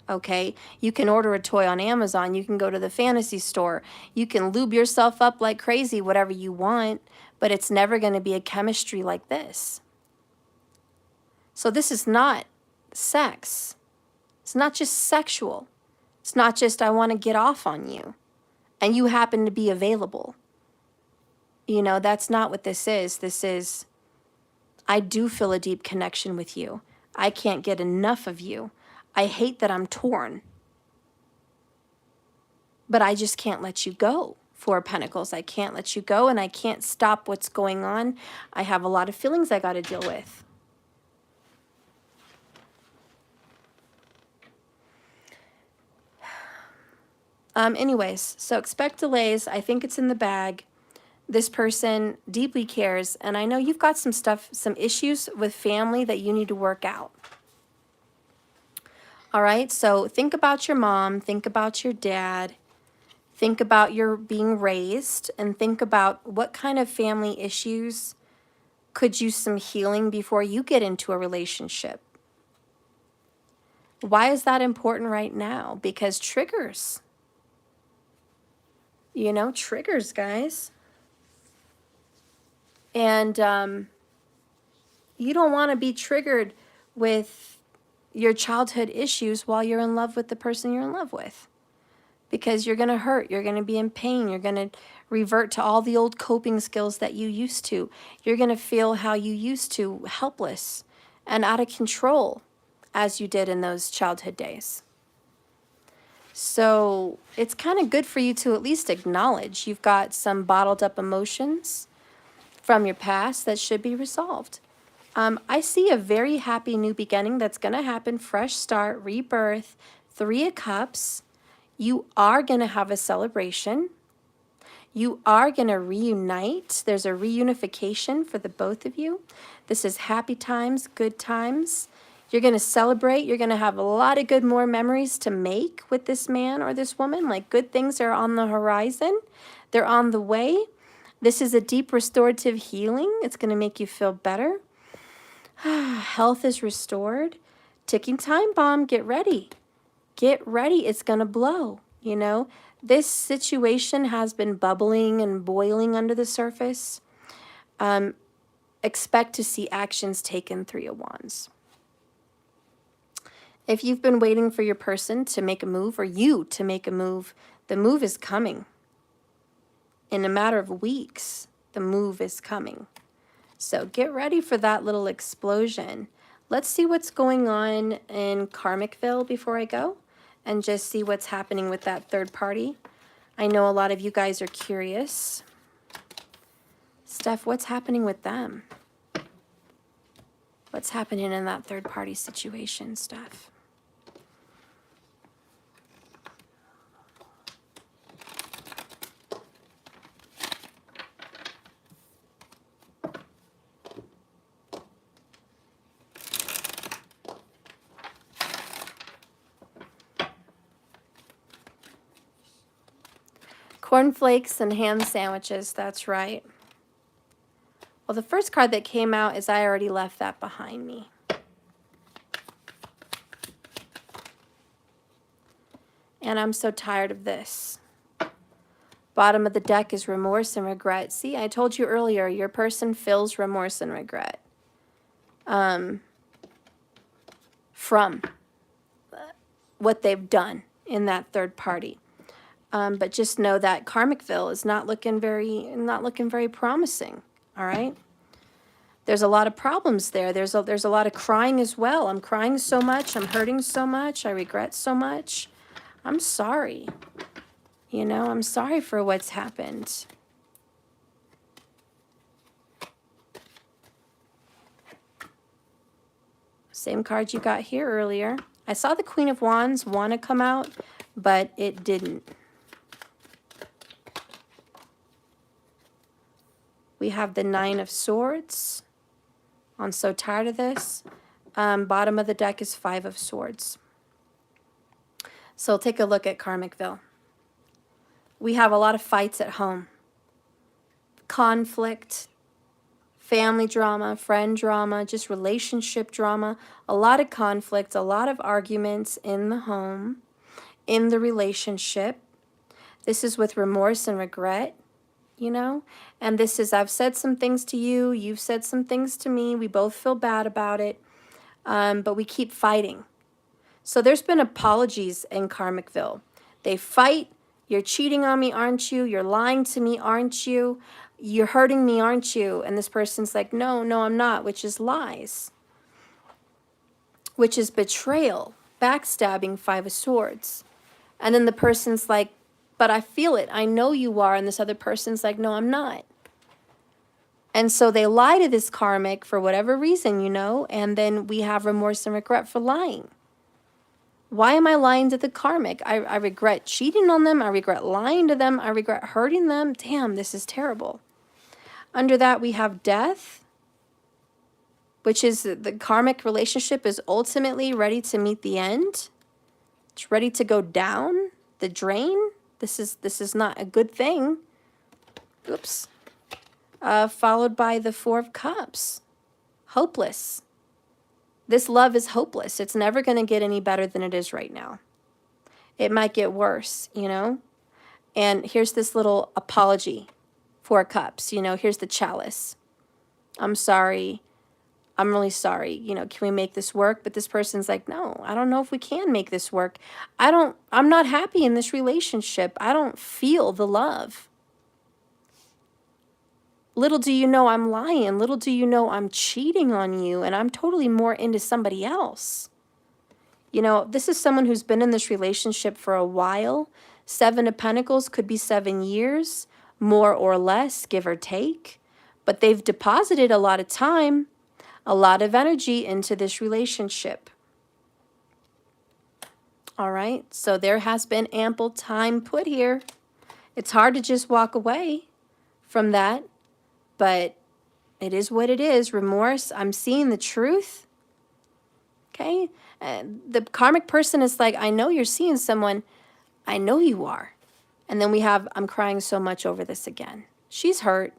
okay? You can order a toy on Amazon. You can go to the fantasy store. You can lube yourself up like crazy, whatever you want, but it's never going to be a chemistry like this. So this is not sex. It's not just sexual. It's not just I want to get off on you and you happen to be available. You know, that's not what this is. This is, I do feel a deep connection with you. I can't get enough of you. I hate that I'm torn. But I just can't let you go. Four of Pentacles. I can't let you go, and I can't stop what's going on. I have a lot of feelings I got to deal with. Anyways, so expect delays. I think it's in the bag. This person deeply cares, and I know you've got some stuff, some issues with family that you need to work out. All right, so think about your mom, think about your dad, Think about your being raised and think about what kind of family issues could use some healing before you get into a relationship. Why is that important right now? Because triggers. You know, triggers, guys. And you don't want to be triggered with your childhood issues while you're in love with the person you're in love with. Because you're going to hurt. You're going to be in pain. You're going to revert to all the old coping skills that you used to. You're going to feel how you used to, helpless and out of control as you did in those childhood days. So it's kind of good for you to at least acknowledge you've got some bottled up emotions from your past that should be resolved. I see a very happy new beginning that's going to happen. Fresh start, rebirth, 3 of Cups. You are going to have a celebration. You are going to reunite. There's a reunification for the both of you. This is happy times, good times. You're going to celebrate. You're going to have a lot of good more memories to make with this man or this woman. Like, good things are on the horizon. They're on the way. This is a deep restorative healing. It's going to make you feel better. Health is restored. Ticking time bomb. Get ready. Get ready. It's going to blow. You know, this situation has been bubbling and boiling under the surface. Expect to see actions taken. 3 of Wands. If you've been waiting for your person to make a move or you to make a move, the move is coming. In a matter of weeks, the move is coming. So get ready for that little explosion. Let's see what's going on in Karmicville before I go and just see what's happening with that third party. I know a lot of you guys are curious. Steph, what's happening with them? What's happening in that third party situation, Steph? Cornflakes and ham sandwiches, that's right. Well, the first card that came out is I already left that behind me. And I'm so tired of this. Bottom of the deck is remorse and regret. See, I told you earlier, your person feels remorse and regret from what they've done in that third party. But just know that Karmicville is not looking very promising. All right. There's a lot of problems there. There's a lot of crying as well. I'm crying so much. I'm hurting so much. I regret so much. I'm sorry. You know, I'm sorry for what's happened. Same card you got here earlier. I saw the Queen of Wands want to come out, but it didn't. We have the 9 of Swords. I'm so tired of this. Bottom of the deck is 5 of Swords. So take a look at Karmicville. We have a lot of fights at home. Conflict, family drama, friend drama, just relationship drama. A lot of conflict, a lot of arguments in the home, in the relationship. This is with remorse and regret. You know, and this is, I've said some things to you, you've said some things to me, we both feel bad about it, but we keep fighting. So there's been apologies in Karmicville. They fight, you're cheating on me, aren't you? You're lying to me, aren't you? You're hurting me, aren't you? And this person's like, no, I'm not, which is lies, which is betrayal, backstabbing, 5 of Swords. And then the person's like, but I feel it. I know you are. And this other person's like, no, I'm not. And so they lie to this karmic for whatever reason, you know, and then we have remorse and regret for lying. Why am I lying to the karmic? I regret cheating on them. I regret lying to them. I regret hurting them. Damn, this is terrible. Under that, we have death, which is the karmic relationship is ultimately ready to meet the end. It's ready to go down the drain. This is not a good thing. Oops. Followed by the Four of Cups. Hopeless. This love is hopeless. It's never going to get any better than it is right now. It might get worse, you know? And here's this little apology. Four Cups, you know, here's the chalice. I'm sorry. I'm really sorry. You know, can we make this work? But this person's like, no, I don't know if we can make this work. I'm not happy in this relationship. I don't feel the love. Little do you know I'm lying. Little do you know I'm cheating on you, and I'm totally more into somebody else. You know, this is someone who's been in this relationship for a while. 7 of Pentacles could be 7 years, more or less, give or take. But they've deposited a lot of time, a lot of energy into this relationship. All right, so there has been ample time put here. It's hard to just walk away from that, but it is what it is. Remorse, I'm seeing the truth. Okay, the karmic person is like, I know you're seeing someone. I know you are. And then we have, I'm crying so much over this again. She's hurt.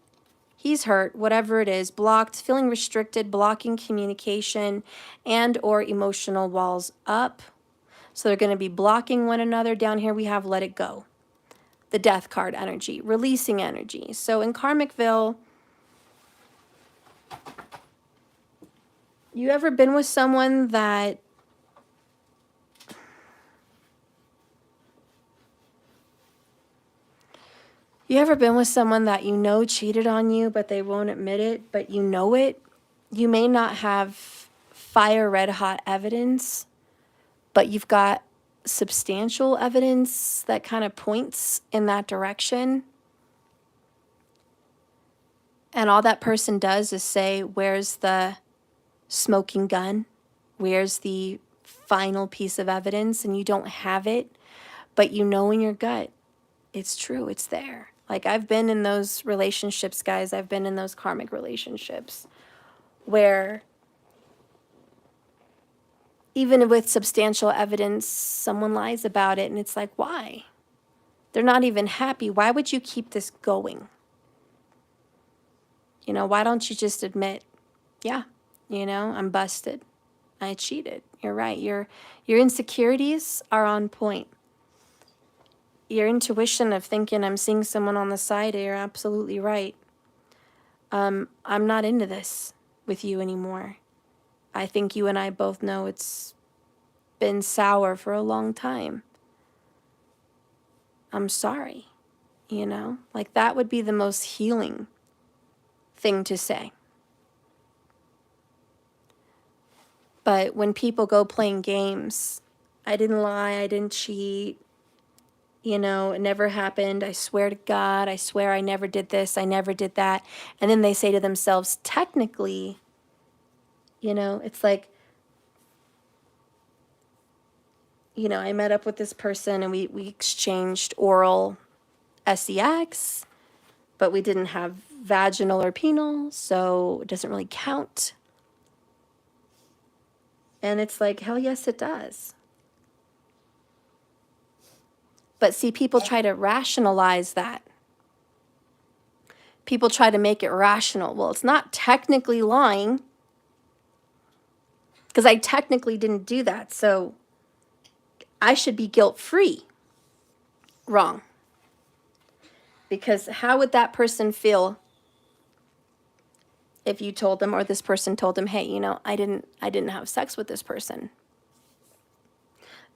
He's hurt, whatever it is, blocked, feeling restricted, blocking communication and or emotional walls up. So they're going to be blocking one another. Down here we have let it go. The death card energy, releasing energy. So in Karmicville, you ever been with someone that you know cheated on you, but they won't admit it, but you know it? You may not have fire red hot evidence, but you've got substantial evidence that kind of points in that direction. And all that person does is say, where's the smoking gun? Where's the final piece of evidence? And you don't have it, but you know in your gut, it's true, it's there. Like, I've been in those relationships, guys. I've been in those karmic relationships where even with substantial evidence, someone lies about it, and it's like, why? They're not even happy. Why would you keep this going? You know, why don't you just admit, yeah, you know, I'm busted. I cheated. You're right. Your insecurities are on point. Your intuition of thinking I'm seeing someone on the side, you're absolutely right. I'm not into this with you anymore. I think you and I both know it's been sour for a long time. I'm sorry, you know? Like, that would be the most healing thing to say. But when people go playing games, I didn't lie, I didn't cheat, you know, it never happened. I swear to God, I swear I never did this, I never did that. And then they say to themselves, technically, you know, it's like, you know, I met up with this person and we exchanged oral sex, but we didn't have vaginal or penal, so it doesn't really count. And it's like, hell yes, it does. But see, people try to rationalize that. People try to make it rational. Well, it's not technically lying because I technically didn't do that, so I should be guilt-free. Wrong. Because how would that person feel if you told them, or this person told them, hey, you know, I didn't have sex with this person,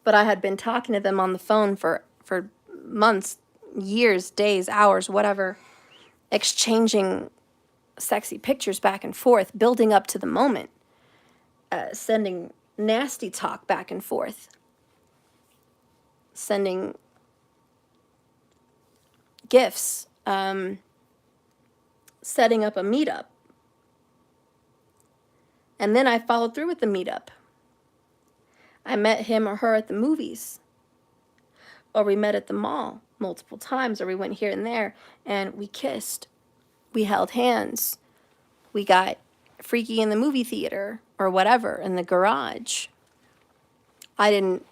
but I had been talking to them on the phone for months, years, days, hours, whatever, exchanging sexy pictures back and forth, building up to the moment, sending nasty talk back and forth, sending gifts, setting up a meetup. And then I followed through with the meetup. I met him or her at the movies, or we met at the mall multiple times, or we went here and there, and we kissed, we held hands, we got freaky in the movie theater, or whatever, in the garage. I didn't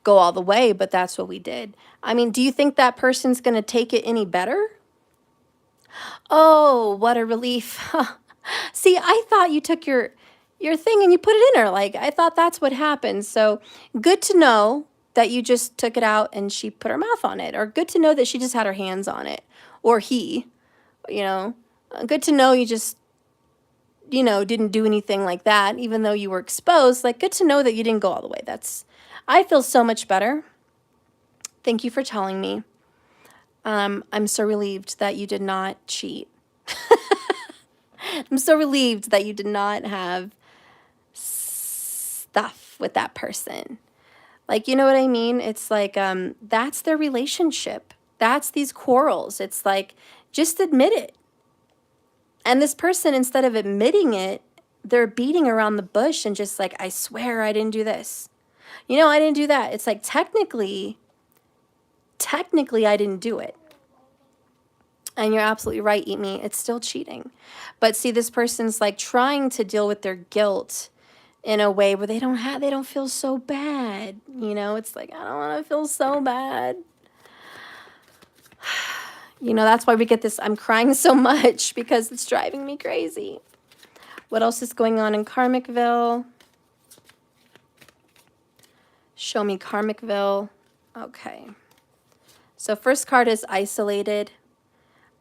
go all the way, but that's what we did. I mean, do you think that person's going to take it any better? Oh, what a relief. See, I thought you took your thing and you put it in her. Like, I thought that's what happened. So good to know that you just took it out and she put her mouth on it. Or good to know that she just had her hands on it. Or he, you know. Good to know you just, you know, didn't do anything like that, even though you were exposed. Like, good to know that you didn't go all the way. I feel so much better. Thank you for telling me. I'm so relieved that you did not cheat. I'm so relieved that you did not have stuff with that person. Like, you know what I mean? It's like, that's their relationship. That's these quarrels. It's like, just admit it. And this person, instead of admitting it, they're beating around the bush and just like, I swear I didn't do this. You know, I didn't do that. It's like, technically, I didn't do it. And you're absolutely right, Eat Me. It's still cheating. But see, this person's like trying to deal with their guilt in a way where they don't feel so bad. You know, it's like, I don't want to feel so bad. You know, that's why we get this, I'm crying so much because it's driving me crazy. What else is going on in Karmicville? Show me Karmicville. Okay. So first card is isolated.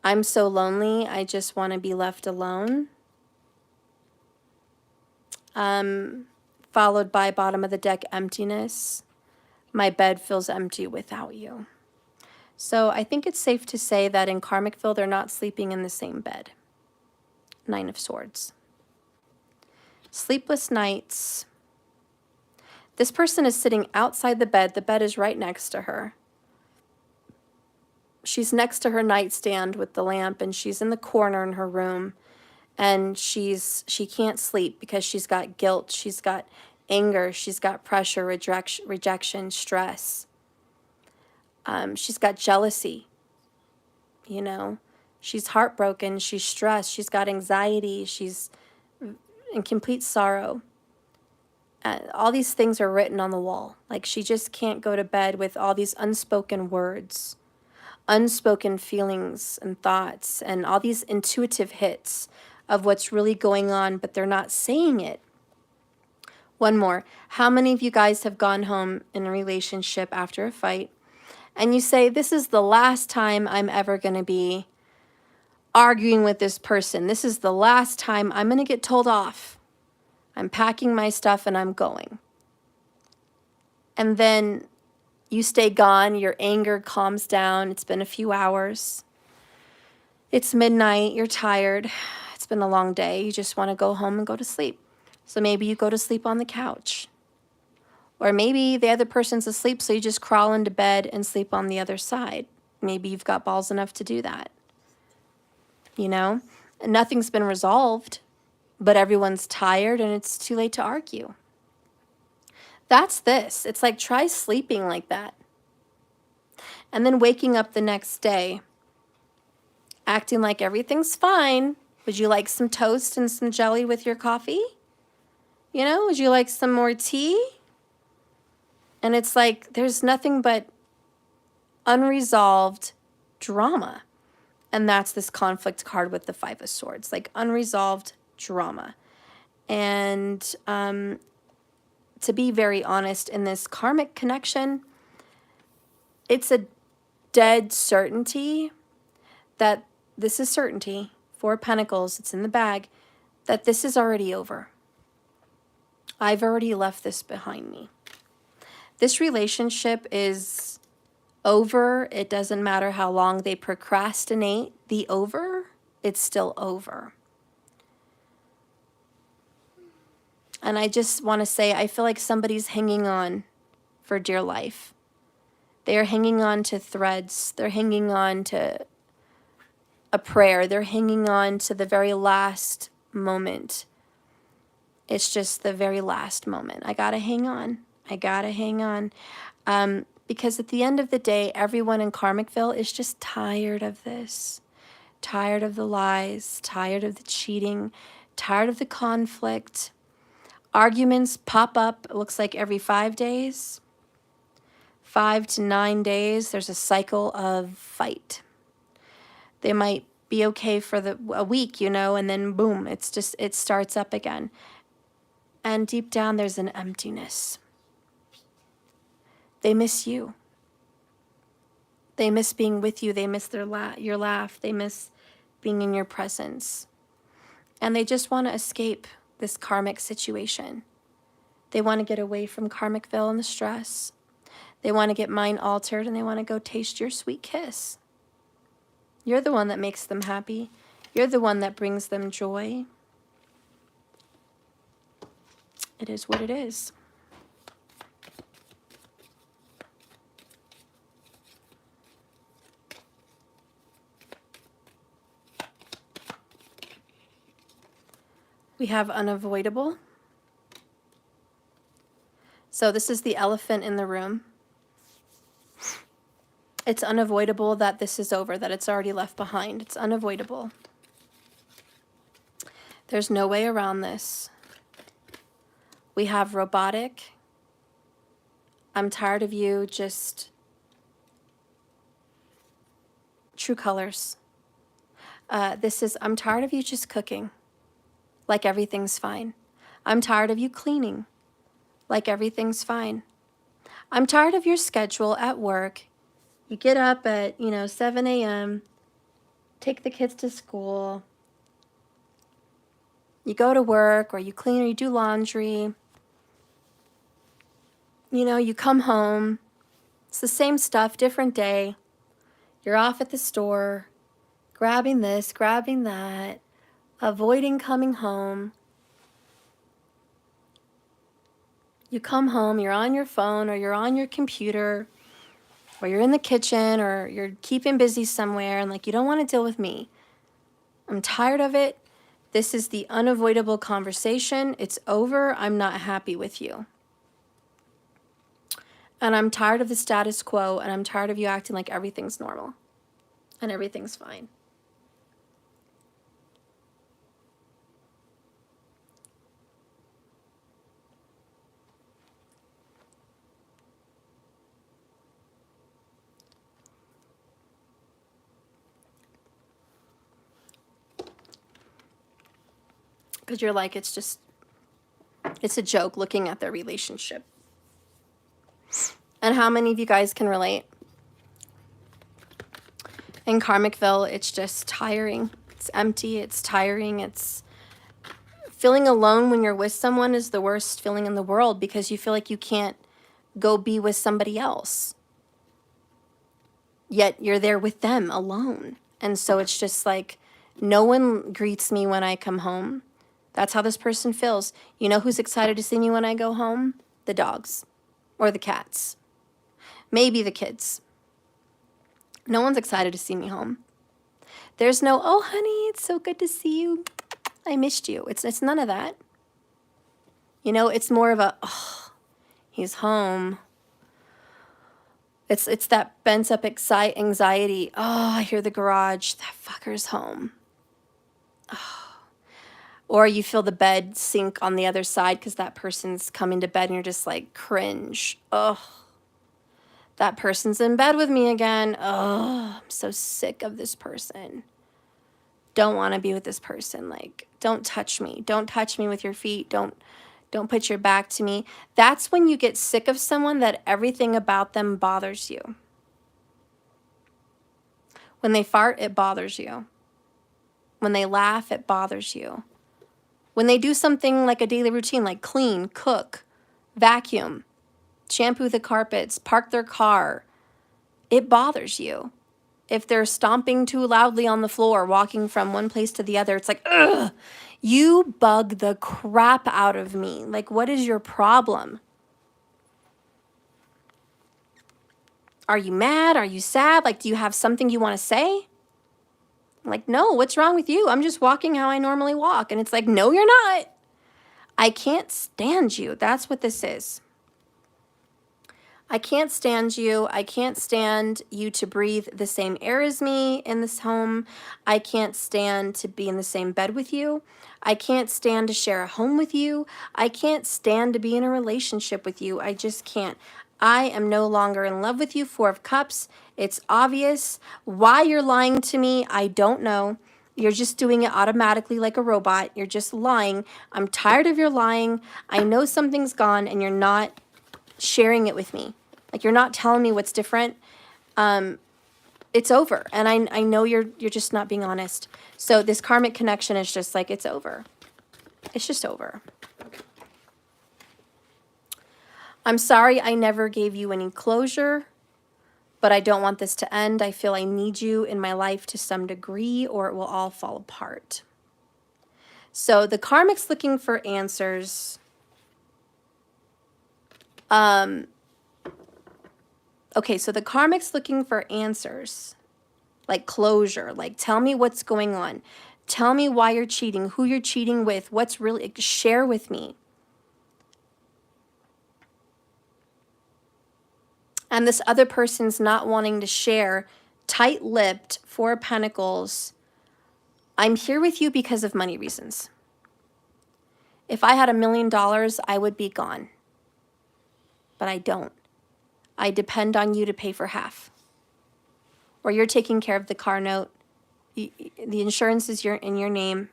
I'm so lonely. I just want to be left alone. Followed by bottom of the deck, emptiness. My bed feels empty without you. So I think it's safe to say that in Karmicville, they're not sleeping in the same bed. Nine of Swords. Sleepless nights. This person is sitting outside the bed. The bed is right next to her. She's next to her nightstand with the lamp, and she's in the corner in her room. And she can't sleep because she's got guilt. She's got anger. She's got pressure, rejection, stress. She's got jealousy, you know. She's heartbroken. She's stressed. She's got anxiety. She's in complete sorrow. All these things are written on the wall. Like, she just can't go to bed with all these unspoken words, unspoken feelings and thoughts, and all these intuitive hits of what's really going on, but they're not saying it. One more. How many of you guys have gone home in a relationship after a fight and you say, this is the last time I'm ever going to be arguing with this person. This is the last time I'm going to get told off. I'm packing my stuff and I'm going. And then you stay gone. Your anger calms down. It's been a few hours. It's midnight. You're tired. It's been a long day. You just want to go home and go to sleep. So maybe you go to sleep on the couch. Or maybe the other person's asleep, so you just crawl into bed and sleep on the other side. Maybe you've got balls enough to do that. You know? And nothing's been resolved, but everyone's tired and it's too late to argue. That's this. It's like, try sleeping like that. And then waking up the next day, acting like everything's fine. Would you like some toast and some jelly with your coffee? You know, would you like some more tea? And it's like, there's nothing but unresolved drama. And that's this conflict card with the Five of Swords, like unresolved drama. And to be very honest, in this karmic connection, it's a dead certainty that this is certainty. Four of Pentacles, it's in the bag, that this is already over. I've already left this behind me. This relationship is over. It doesn't matter how long they procrastinate the over, it's still over. And I just want to say, I feel like somebody's hanging on for dear life. They are hanging on to threads. They're hanging on to a prayer. They're hanging on to the very last moment. It's just the very last moment. I gotta hang on. I gotta hang on. Because at the end of the day, everyone in Karmicville is just tired of this. Tired of the lies, tired of the cheating, tired of the conflict. Arguments pop up, it looks like every 5 days. 5 to 9 days, there's a cycle of fight. They might be okay for a week, you know, and then boom, it starts up again. And deep down, there's an emptiness. They miss you. They miss being with you. They miss your laugh. They miss being in your presence. And they just want to escape this karmic situation. They want to get away from Karmicville and the stress. They want to get mind altered, and they want to go taste your sweet kiss. You're the one that makes them happy. You're the one that brings them joy. It is what it is. We have unavoidable. So this is the elephant in the room. It's unavoidable that this is over, that it's already left behind. It's unavoidable. There's no way around this. We have robotic. I'm tired of you, just true colors. This is, I'm tired of you just cooking like everything's fine. I'm tired of you cleaning like everything's fine. I'm tired of your schedule at work. You get up at, 7 a.m., take the kids to school, you go to work, or you clean, or you do laundry. You come home. It's the same stuff, different day. You're off at the store, grabbing this, grabbing that, avoiding coming home. You come home, you're on your phone, or you're on your computer, or you're in the kitchen, or you're keeping busy somewhere, and you don't want to deal with me. I'm tired of it. This is the unavoidable conversation. It's over. I'm not happy with you. And I'm tired of the status quo, and I'm tired of you acting like everything's normal and everything's fine. Because you're like, it's a joke looking at their relationship. And how many of you guys can relate? In Karmicville, it's just tiring. It's empty, it's tiring, it's... Feeling alone when you're with someone is the worst feeling in the world, because you feel like you can't go be with somebody else. Yet you're there with them alone. And so it's just like, no one greets me when I come home. That's how this person feels. You know who's excited to see me when I go home? The dogs or the cats. Maybe the kids. No one's excited to see me home. There's no, oh, honey, it's so good to see you. I missed you. It's none of that. It's more of a, oh, he's home. It's that bent up anxiety. Oh, I hear the garage. That fucker's home. Oh. Or you feel the bed sink on the other side because that person's coming to bed and you're just like, cringe. Oh, that person's in bed with me again. Oh, I'm so sick of this person. Don't want to be with this person. Don't touch me. Don't touch me with your feet. Don't put your back to me. That's when you get sick of someone that everything about them bothers you. When they fart, it bothers you. When they laugh, it bothers you. When they do something like a daily routine, like clean, cook, vacuum, shampoo the carpets, park their car, it bothers you. If they're stomping too loudly on the floor, walking from one place to the other, it's like, ugh, you bug the crap out of me. What is your problem? Are you mad? Are you sad? Do you have something you want to say? No, what's wrong with you? I'm just walking how I normally walk. And it's like, no, you're not. I can't stand you. That's what this is. I can't stand you. I can't stand you to breathe the same air as me in this home. I can't stand to be in the same bed with you. I can't stand to share a home with you. I can't stand to be in a relationship with you. I just can't. I am no longer in love with you. Four of Cups. It's obvious. Why you're lying to me, I don't know. You're just doing it automatically like a robot. You're just lying. I'm tired of your lying. I know something's gone and you're not sharing it with me. Like, you're not telling me what's different. It's over. And I know you're just not being honest. So this karmic connection is just like, it's over. It's just over. I'm sorry I never gave you any closure, but I don't want this to end. I feel I need you in my life to some degree or it will all fall apart. So the karmic's looking for answers. Okay, so the karmic's looking for answers, like closure, like tell me what's going on. Tell me why you're cheating, who you're cheating with, what's really, share with me. And this other person's not wanting to share, tight-lipped, Four of Pentacles. I'm here with you because of money reasons. If I had $1 million, I would be gone. But I don't. I depend on you to pay for half. Or you're taking care of the car note. The insurance is in your name.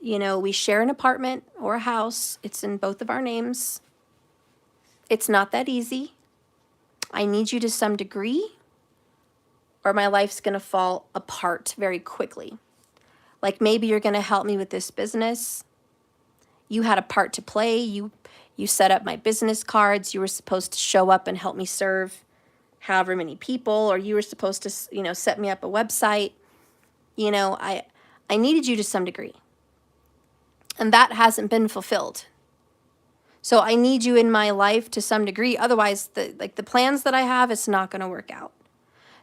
You know, we share an apartment or a house. It's in both of our names. It's not that easy. I need you to some degree, or my life's going to fall apart very quickly. Like, maybe you're going to help me with this business. You had a part to play. You set up my business cards. You were supposed to show up and help me serve however many people, or you were supposed to, you know, set me up a website. You know, I needed you to some degree. And that hasn't been fulfilled. So I need you in my life to some degree. Otherwise, the plans that I have, it's not going to work out.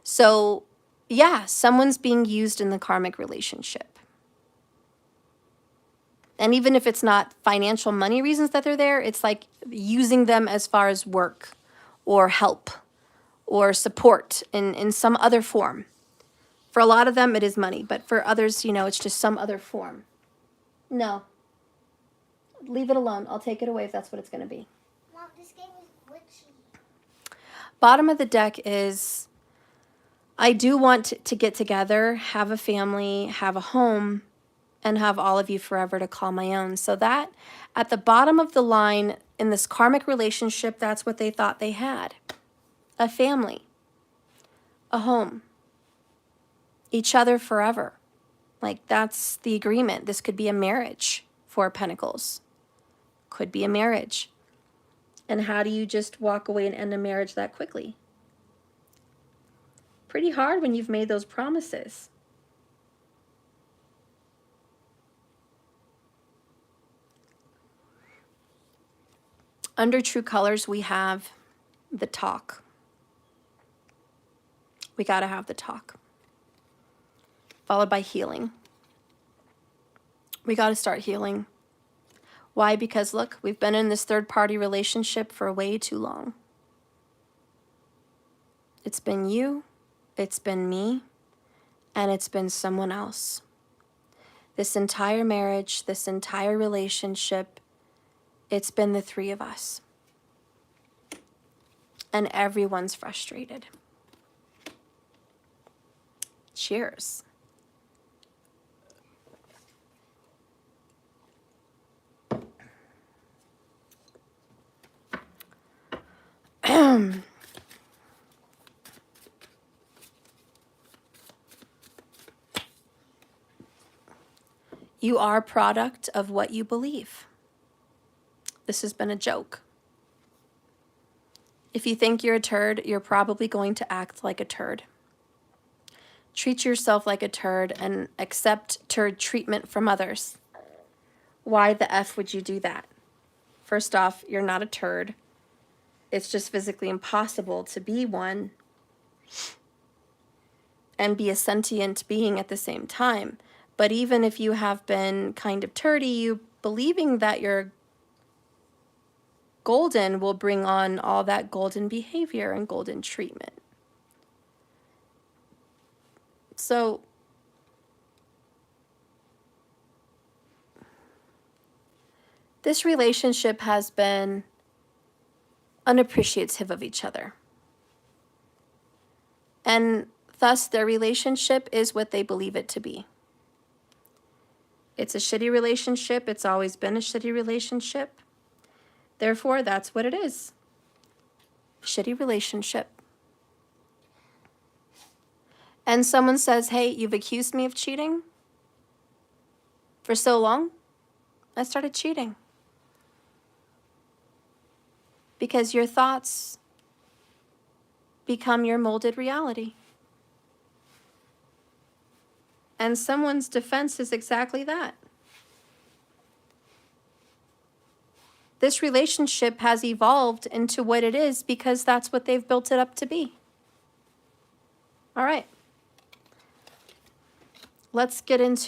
So, yeah, someone's being used in the karmic relationship. And even if it's not financial money reasons that they're there, it's like using them as far as work or help or support in some other form. For a lot of them, it is money. But for others, you know, it's just some other form. No. Leave it alone. I'll take it away if that's what it's going to be. Mom, this game is glitchy. Bottom of the deck is, I do want to get together, have a family, have a home, and have all of you forever to call my own. So that, at the bottom of the line, in this karmic relationship, that's what they thought they had. A family. A home. Each other forever. Like, that's the agreement. This could be a marriage. Four of Pentacles. Could be a marriage. And how do you just walk away and end a marriage that quickly? Pretty hard when you've made those promises. Under True Colors, we have the talk. We got to have the talk. Followed by healing. We got to start healing. Why? Because look, we've been in this third-party relationship for way too long. It's been you, it's been me, and it's been someone else. This entire marriage, this entire relationship, it's been the three of us. And everyone's frustrated. Cheers. You are a product of what you believe. This has been a joke. If you think you're a turd, you're probably going to act like a turd. Treat yourself like a turd and accept turd treatment from others. Why the F would you do that? First off, you're not a turd. It's just physically impossible to be one and be a sentient being at the same time. But even if you have been kind of turdy, you believing that you're golden will bring on all that golden behavior and golden treatment. So this relationship has been unappreciative of each other. And thus their relationship is what they believe it to be. It's a shitty relationship. It's always been a shitty relationship. Therefore, that's what it is. Shitty relationship. And someone says, hey, you've accused me of cheating for so long. I started cheating. Because your thoughts become your molded reality. And someone's defense is exactly that. This relationship has evolved into what it is because that's what they've built it up to be. All right. Let's get into